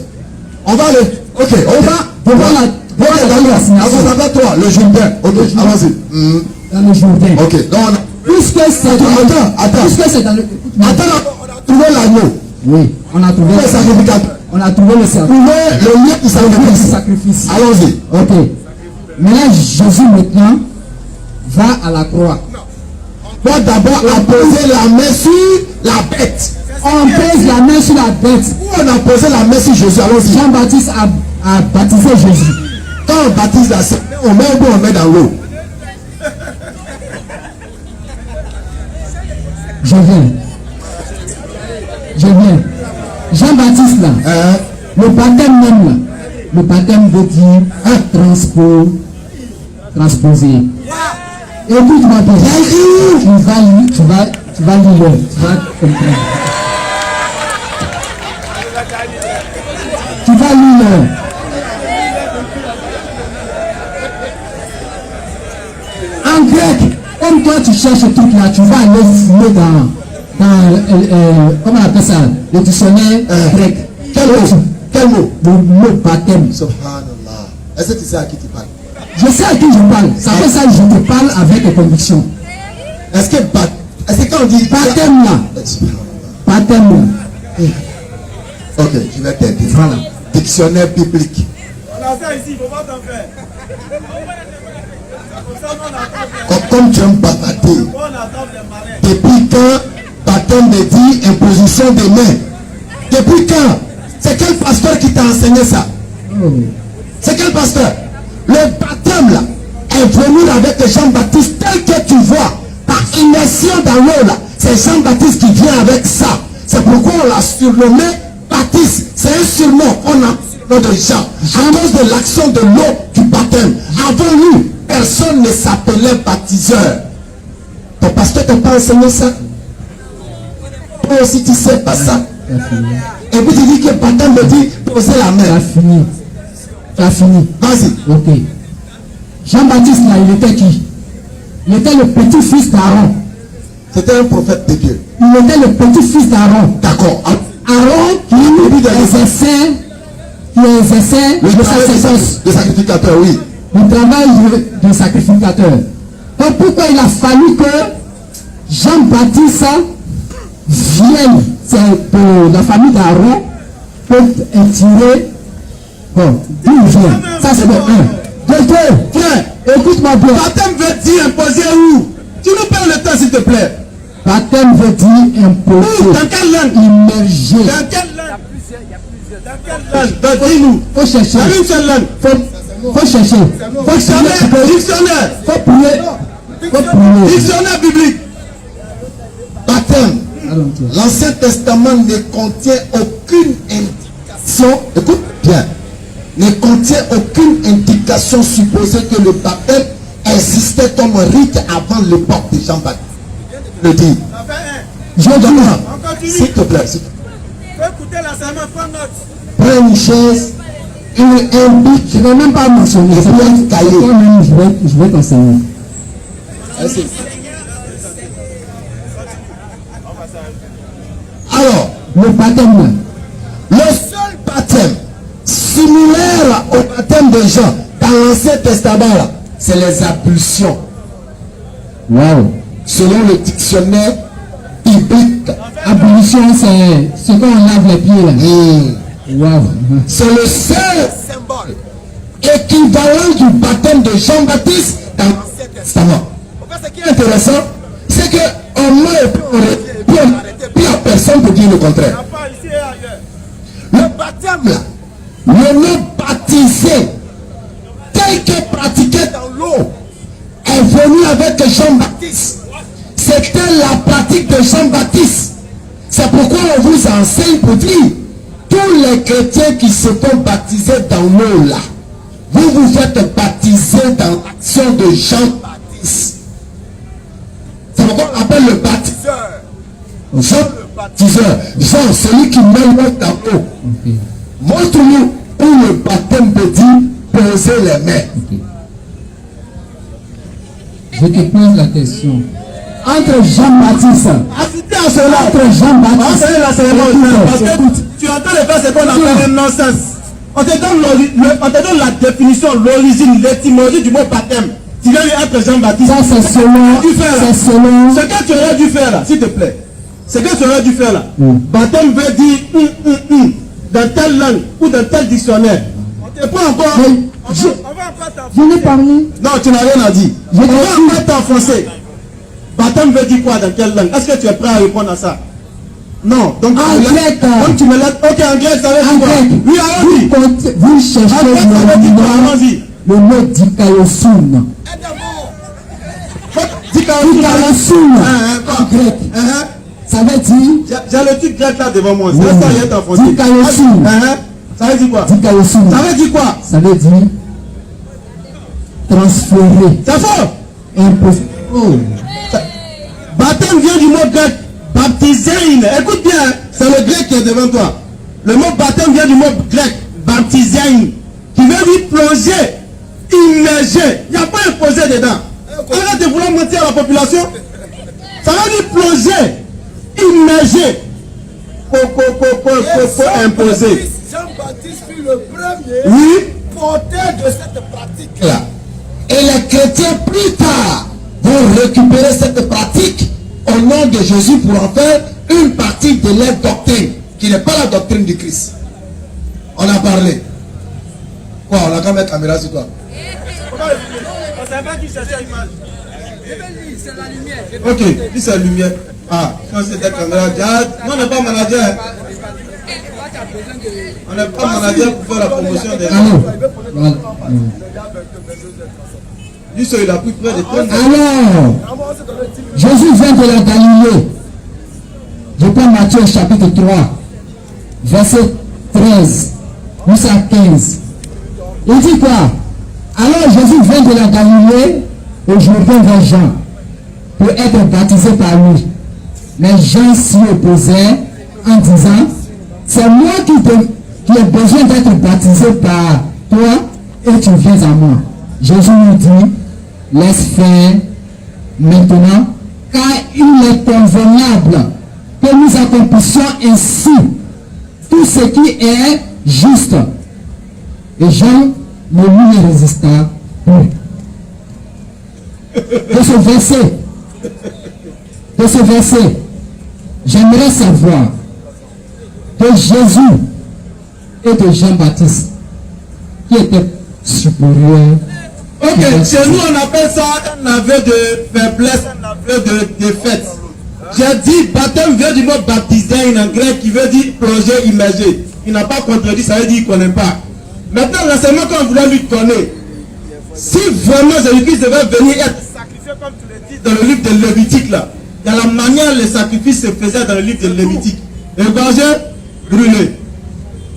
On va aller. Ok, on va. Devant la tente d'assignation. Toi, le Jourdain. Ok, allons-y. Dans le Jourdain. Ok, donc puisque c'est attends. Puisque c'est dans le. Attends, on a trouvé l'agneau. Oui, on a trouvé. Le sacrificateur. On a trouvé le cerveau. Le lieu du sacrifice. Allons-y. Ok. Maintenant, Jésus maintenant va à la croix. On doit d'abord apposer la main sur la bête. On pose la main sur la bête. Où on a posé la main sur Jésus? Allons-y. Jean-Baptiste a baptisé Jésus. Quand on baptise la sœur, on met au bout, on met dans l'eau. Je viens. Jean-Baptiste là, le baptême même là, le baptême veut dire transposer. Écoute-moi bien, tu vas lire, tu vas comprendre. Tu vas lire. En grec, comme toi tu cherches ce truc là, tu vas aller fouiller dans comment on appelle ça, le dictionnaire grec. Quel mot? Le mot baptême. Subhanallah. Est-ce que tu sais à qui tu parles? Je sais à qui je parle. Ça fait ça que je te parle avec conviction. Est-ce que quand on dit baptême là, baptême là. Ok, je vais t'aider. Voilà. Dictionnaire biblique. On a ça ici, il ne faut pas t'en faire. Comme tu aimes bavarder. Depuis quand baptême me dit imposition des mains? Depuis quand? C'est quel pasteur qui t'a enseigné ça? C'est quel pasteur? Le baptême là est venu avec Jean-Baptiste tel que tu vois, par immersion dans l'eau là. C'est Jean-Baptiste qui vient avec ça. C'est pourquoi on l'a surnommé Baptiste. C'est un surnom. On a le nom de Jean. À cause de l'action de l'eau du baptême. Avant lui, personne ne s'appelait baptiseur. Ton pasteur t'a pas enseigné ça? Toi aussi tu sais pas ça. Et puis tu dis que le baptême me dit poser la main. Tu as fini. Vas-y. Ok. Jean-Baptiste là, il était qui? Il était le petit-fils d'Aaron. C'était un prophète de Dieu. Il était le petit-fils d'Aaron. D'accord. Aaron qui exerçait le sacerdoce. Le sacrificateur, oui. Le travail du sacrificateur. Donc pourquoi il a fallu que Jean-Baptiste vienne, c'est pour la famille d'Aaron, pour attirer. Bon, d'où il vient? Ça c'est le 1. Deux, frère, écoute-moi bien. Baptême veut dire imposer où? Tu nous perds le temps s'il te plaît. Baptême veut dire imposer. Dans quelle langue? Immerger. Dans quelle langue? Dans quelle langue? Dis-nous. Faut chercher. Dans une seule langue. Faut chercher. Dictionnaire. Faut prier. Dictionnaire biblique. Baptême. L'Ancien Testament ne contient aucune indication. Écoute bien. Ne contient aucune indication supposée que le baptême existait comme rite avant l'époque de Jean-Baptiste. Le dit. Je demande. S'il te plaît. Écoutez la sermon, prends note. Prends une chaise, un bic, je ne vais même pas mentionner. C'est un cahier. Je vais t'enseigner. Alors, le baptême, le seul baptême similaire au baptême de Jean dans l'Ancien Testament, c'est les impulsions. Wow. Selon le dictionnaire biblique. Ablution, c'est ce qu'on lave les pieds là. Wow. C'est le seul symbole équivalent du baptême de Jean-Baptiste dans l'Ancien Testament. Ce qui est intéressant, c'est qu'on m'a puis à personne pour dire le contraire. Le baptême là, le nom baptisé tel que pratiqué dans l'eau est venu avec Jean-Baptiste. C'était la pratique de Jean-Baptiste. C'est pourquoi on vous enseigne pour dire tous les chrétiens qui se font baptiser dans l'eau là, vous vous faites baptiser dans l'action de Jean-Baptiste. C'est pourquoi on appelle le baptiseur. Jean le baptiseur. Jean, celui qui met l'eau dans l'eau. Montre-nous où le baptême peut dire poser les mains. Je te pose la question. Entre Jean-Baptiste, entre Jean-Baptiste, Tu entends les faire ce qu'on appelle un nonsense. On te donne la définition, l'origine, l'étymologie du mot baptême. Tu viens entre Jean-Baptiste. Ça c'est selon. Ce que tu aurais dû faire là, s'il te plaît. Ce que tu aurais dû faire là. Baptême veut dire dans telle langue ou dans tel dictionnaire, on te prend encore. On va encore t'enfoncer. Je n'ai parlé. Non, tu n'as rien à dire. On va encore t'enfoncer. Baptême veut dire quoi dans quelle langue? Est-ce que tu es prêt à répondre à ça? Non. Donc, en grec. Donc tu me laisses. Ok, en grec, ça veut dire quoi? Oui, allons-y. Vous cherchez le mot dikaiosun. Dikaiosun en grec. Ça veut dire. J'ai le truc grec là devant moi. C'est ça, il est enfoncé. Dikaiosun. Ça veut dire quoi? Dikaiosun. Ça veut dire quoi? Ça veut dire transférer. C'est faux. Imposer. Oh. Baptême vient du mot grec. Baptiser. Écoute bien, c'est le grec qui est devant toi. Le mot baptême vient du mot grec. Baptiser. Qui veut dire plonger, immerger. Il n'y a pas imposé dedans. Arrête de vouloir mentir à la population. Ça veut dire plonger, immerger. Imposer. Jean-Baptiste fut le premier porteur de cette pratique-là. Et les chrétiens plus tard vont récupérer cette pratique au nom de Jésus pour en faire une partie de leur doctrine, qui n'est pas la doctrine du Christ. On a parlé. Quoi, on a qu'à mettre la caméra sur toi. On savait pas qui cherchait l'image. C'est la lumière. Ok, puis c'est la lumière. Ah, quand c'est la caméra, non, on n'est pas manager. On n'est pas manager pour faire la promotion des gens. Lui seul, il a pris près de 30 ans. Alors, Jésus vient de la Galilée. Je prends Matthieu chapitre 3, verset 13 jusqu'à 15. Il dit quoi? Alors Jésus vient de la Galilée au Jourdain vers Jean pour être baptisé par lui. Mais Jean s'y opposait en disant, c'est moi qui ai besoin d'être baptisé par toi et tu viens à moi. Jésus lui dit, laisse faire maintenant, car il est convenable que nous accomplissions ainsi tout ce qui est juste. Et Jean ne lui résista plus. De ce verset, j'aimerais savoir de Jésus et de Jean-Baptiste qui était supérieur. Ok, chez nous on appelle ça un aveu de faiblesse, un aveu de défaite. J'ai dit baptême vient du mot baptiser en grec qui veut dire plonger, immerger. Il n'a pas contredit, ça veut dire qu'il ne connaît pas. Maintenant, l'enseignement qu'on voulait lui donner, si vraiment Jésus-Christ devait venir être sacrifié comme tu le dis dans le livre de Lévitique là, il y a la manière les sacrifices se faisaient dans le livre de Lévitique. Égorgé, brûlé.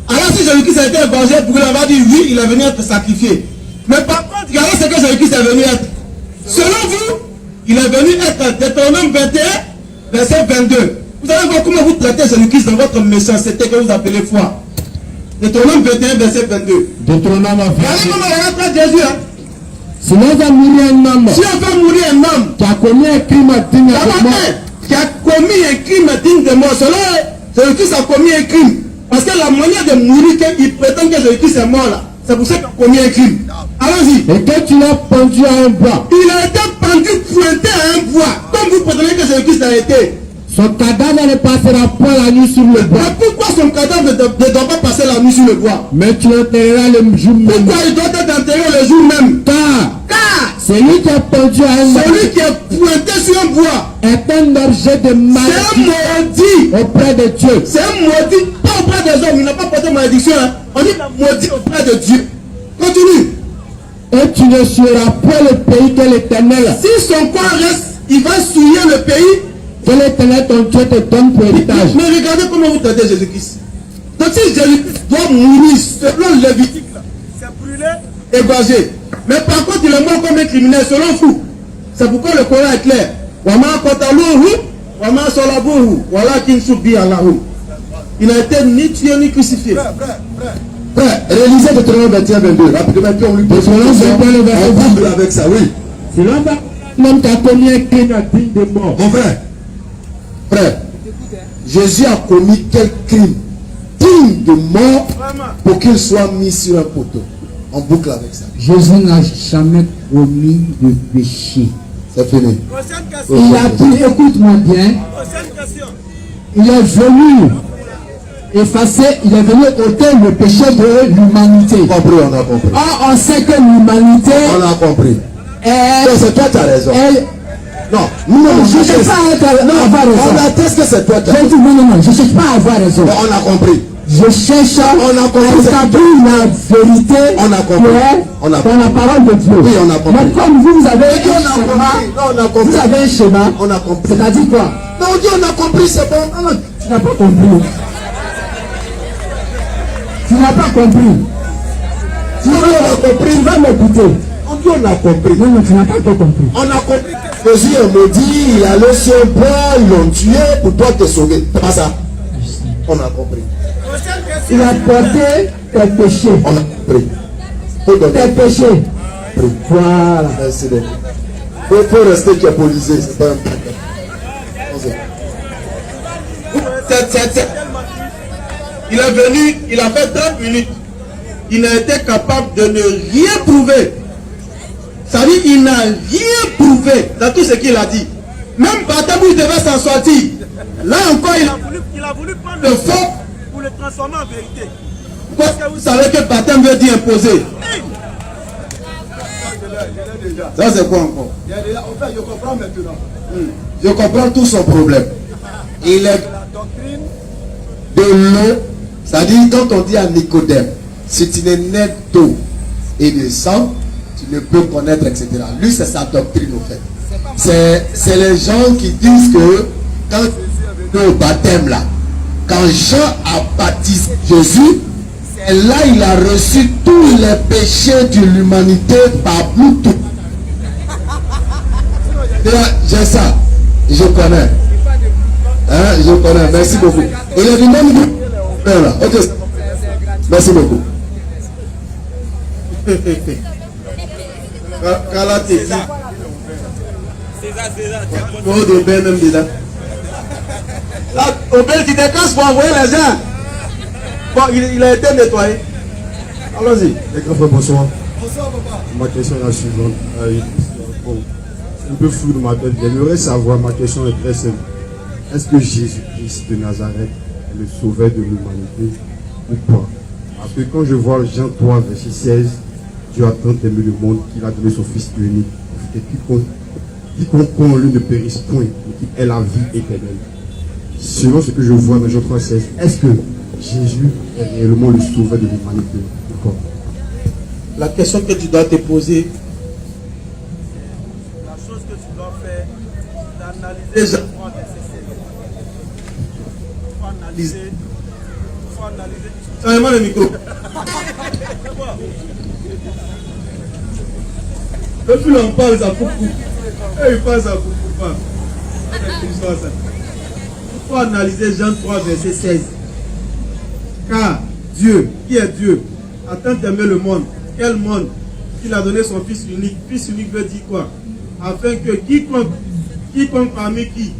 Alors si Jésus-Christ a été égorgé, brûlé, on va dire oui, il est venu être sacrifié. Mais par contre, regardez ce que Jésus-Christ est venu être. Selon vous, il est venu être Deutéronome 21, verset 22. Vous allez voir comment vous traitez Jésus-Christ dans votre méchanceté que vous appelez foi. Deutéronome 21, verset 22. Deutéronome 21. Regardez comment on traite Jésus. Hein? Si on va mourir un homme, si on va mourir un homme qui a commis un crime digne de mort, qui a commis un crime digne de mort, selon Jésus-Christ a commis un crime. Parce que la manière de mourir, il prétend que Jésus-Christ est mort là. C'est pour ça qu'il a commis un crime. Allons-y. Et que tu l'as pendu à un bois. Il a été pendu, pointé à un bois. Comme vous prétendez que Jésus-Christ a été. Son cadavre ne passera pas la nuit sur le bois. Mais pourquoi son cadavre ne doit pas passer la nuit sur le bois? Mais tu l'enterreras le jour même. Pourquoi il doit être enterré le jour même? Car celui qui a pendu à un bois, celui qui est pointé sur un bois, est un objet de malédiction. C'est un maudit auprès de Dieu. C'est un maudit, pas auprès des hommes. Il n'a pas porté malédiction. Hein. On dit maudit auprès de Dieu. Continue. Et tu ne seras pas le pays que l'Éternel. Si son corps reste, il va souiller le pays que l'Éternel ton Dieu te donne pour héritage. Mais regardez comment vous traitez Jésus-Christ. Donc si Jésus-Christ doit mourir selon Lévitique, c'est brûlé, égorgé. Mais par contre, il est mort comme un criminel selon vous. C'est pourquoi le Coran est clair. Il n'a été ni tué ni crucifié. Frère, réalisez Deutéronome 21, 22. Rapidement, puis on lui pose une question. Avec ça, oui. C'est l'homme qui a commis un crime digne de mort. Mon frère, Jésus a commis quel crime digne de mort pour qu'il soit mis sur un poteau? On boucle avec ça. Jésus n'a jamais commis de péché. C'est fini. Il a dit, écoute-moi bien, il est venu effacé, il est venu ôter le péché de l'humanité. Compris, on a compris. Or, on sait que l'humanité. On a compris. C'est toi, tu as raison. Non, je ne cherche pas à avoir raison. On atteste que c'est toi qui as raison. Non, je ne cherche pas à avoir raison. On a compris. Je cherche à établir la vérité on a dans la parole de Dieu. Oui, on a compris. Mais comme vous avez un schéma, on a compris. C'est-à-dire quoi? Non, on dit on a compris, c'est bon. Tu n'as pas compris. Tu n'as pas compris. Tu vas m'écouter. On dit on a compris. Non, tu n'as pas compris. On a compris. Jésus est maudit, il allait sur un bois, ils l'ont tué pour toi te sauver. C'est pas ça. On a compris. Il a porté tes péchés. On a compris. Tes péchés. Voilà. Merci beaucoup. Il faut rester diabolisé. C'est pas un problème. Il est venu, il a fait 30 minutes. Il n'a été capable de ne rien prouver. Ça dit, il n'a rien prouvé dans tout ce qu'il a dit. Même Batabou, il devait s'en sortir. Là encore, il a voulu prendre le faux pour le transformer en vérité. Parce que vous savez que baptême veut dire imposer. Ça c'est quoi encore? Je comprends maintenant. Je comprends tout son problème. Il est la doctrine de l'eau. C'est-à-dire quand on dit à Nicodème, si tu n'es né d'eau et de sang, tu ne peux connaître, etc. Lui c'est sa doctrine au fait. C'est les gens qui disent que quand Jésus est venu au baptême là, quand Jean a baptisé Jésus, c'est là il a reçu tous les péchés de l'humanité par Bluetooth. J'ai ça, je connais. Hein, je connais, merci beaucoup. Il est du même groupe. Ok. Merci beaucoup. Là, au bel qui décasse pour envoyer les gens. Bon, il a été nettoyé. Allons-y. Les grands frères, bonsoir. Bonsoir, papa. Ma question est la suivante. C'est un peu flou dans ma tête. J'aimerais savoir, ma question est très simple. Est-ce que Jésus-Christ de Nazareth est le sauveur de l'humanité ou pas? Parce que quand je vois Jean 3, verset 16, Dieu a tant aimé le monde qu'il a donné son Fils unique, et quiconque croit en lui ne périsse point, mais qu'il ait la vie éternelle. Selon ce que je vois dans Jean 3, 16, est-ce que Jésus est réellement le sauveur de l'humanité ou pas? La question que tu dois te poser, la chose que tu dois faire, c'est d'analyser Jean 3, verset 16. Il faut analyser. Changez-moi le micro. Depuis on parle, ça coupe. Et il parle, ça coupe pas. Il faut analyser Jean 3, verset 16. Car Dieu, qui est Dieu, a tant aimé le monde. Quel monde? Qu'il a donné son Fils unique. Fils unique veut dire quoi? Afin que quiconque parmi qui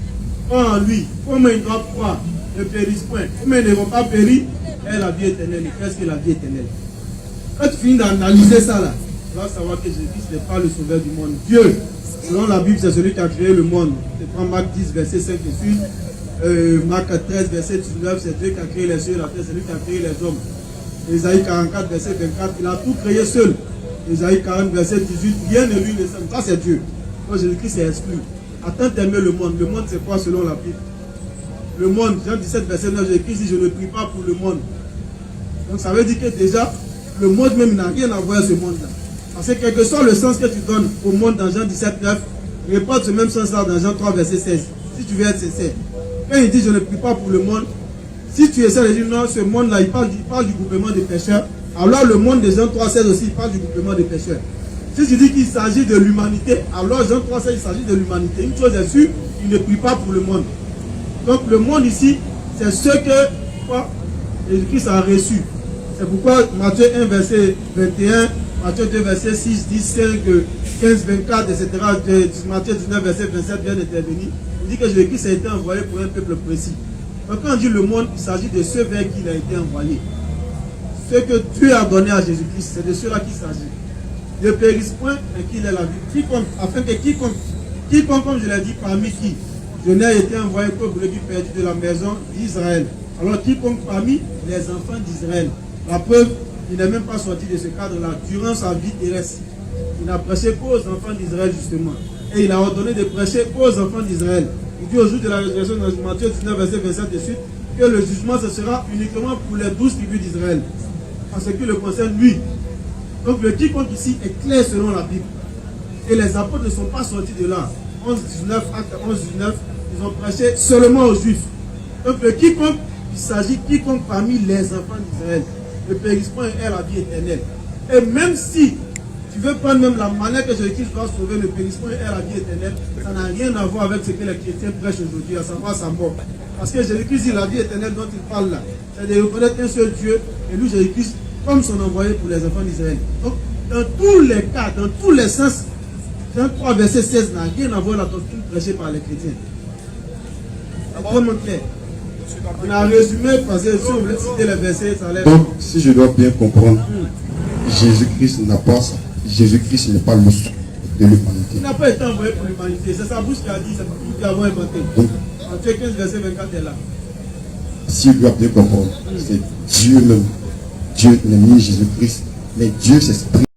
croit en lui, comme il doit croire, ne périssent point. Comme ils ne vont pas périr, et la vie éternelle. Et qu'est-ce que la vie éternelle? Quand tu finis d'analyser ça là, tu vas savoir que Jésus-Christ n'est pas le sauveur du monde. Dieu, selon la Bible, c'est celui qui a créé le monde. Tu prends Marc 10, verset 5 et suite. Marc 13, verset 19, c'est Dieu qui a créé les cieux et la terre, c'est lui qui a créé les hommes. Ésaïe 44, verset 24, il a tout créé seul. Ésaïe 40, verset 18, rien ne lui ne semble. Ça c'est Dieu. Donc Jésus-Christ est exclu. A tant aimé le monde. Le monde c'est quoi selon la Bible? Le monde, Jean 17, verset 9, Jésus-Christ dit, je ne prie pas pour le monde. Donc ça veut dire que déjà, le monde même n'a rien à voir à ce monde-là. Parce que quel que soit le sens que tu donnes au monde dans Jean 17, 9, répète ce même sens-là dans Jean 3, verset 16. Si tu veux être sincère. Quand il dit je ne prie pas pour le monde, si tu essaies de dire non, ce monde-là, il parle du groupement des pécheurs, alors le monde de Jean 3, 16 aussi, il parle du groupement des pécheurs. Si tu dis qu'il s'agit de l'humanité, alors Jean 3, 16, il s'agit de l'humanité. Une chose est sûre, il ne prie pas pour le monde. Donc le monde ici, c'est ce que Jésus-Christ a reçu. C'est pourquoi Matthieu 1, verset 21, Matthieu 2, verset 6, 10, 5, 15, 24, etc. Matthieu 19, verset 27 vient d'intervenir. Il dit que Jésus-Christ a été envoyé pour un peuple précis. Donc quand on dit le monde, il s'agit de ceux vers qui il a été envoyé. Ce que Dieu a donné à Jésus-Christ, c'est de ceux-là qu'il s'agit. Ne périsse point, mais qu'il ait la vie. Afin que quiconque, comme je l'ai dit, parmi qui je n'ai été envoyé pour brebis perdu de la maison d'Israël. Alors quiconque parmi les enfants d'Israël, la preuve, il n'est même pas sorti de ce cadre-là. Durant sa vie terrestre, il n'a prêché qu'aux enfants d'Israël justement. Et il a ordonné de prêcher aux enfants d'Israël. Il dit au jour de la résurrection dans Matthieu 19, verset 27 de suite, que le jugement ce sera uniquement pour les 12 tribus d'Israël, en ce qui le concerne lui. Donc le quiconque ici est clair selon la Bible. Et les apôtres ne sont pas sortis de là. 11, 19, acte 11, 19, ils ont prêché seulement aux Juifs. Donc le quiconque, il s'agit quiconque parmi les enfants d'Israël. Le périssement est la vie éternelle. Et même si tu veux prendre même la manière que Jésus-Christ doit sauver le périssement et la vie éternelle, ça n'a rien à voir avec ce que les chrétiens prêchent aujourd'hui, à savoir sa mort. Parce que Jésus-Christ dit la vie éternelle dont il parle là, c'est de reconnaître un seul Dieu et lui Jésus-Christ comme son envoyé pour les enfants d'Israël. Donc dans tous les cas, dans tous les sens, Jean 3 verset 16 n'a rien à voir avec la doctrine prêchée par les chrétiens. C'est vraiment clair. On a résumé parce que si on voulait citer les versets, ça allait. Donc, si je dois bien comprendre, Jésus-Christ n'a pas ça. Jésus-Christ n'est pas le sceau de l'humanité. Il n'a pas été envoyé pour l'humanité. C'est sa bouche qui a dit, c'est nous qui avons inventé. Matthieu 15, verset 24 est là. Si je dois bien comprendre, c'est Dieu même. Dieu n'est ni Jésus-Christ, mais Dieu s'exprime.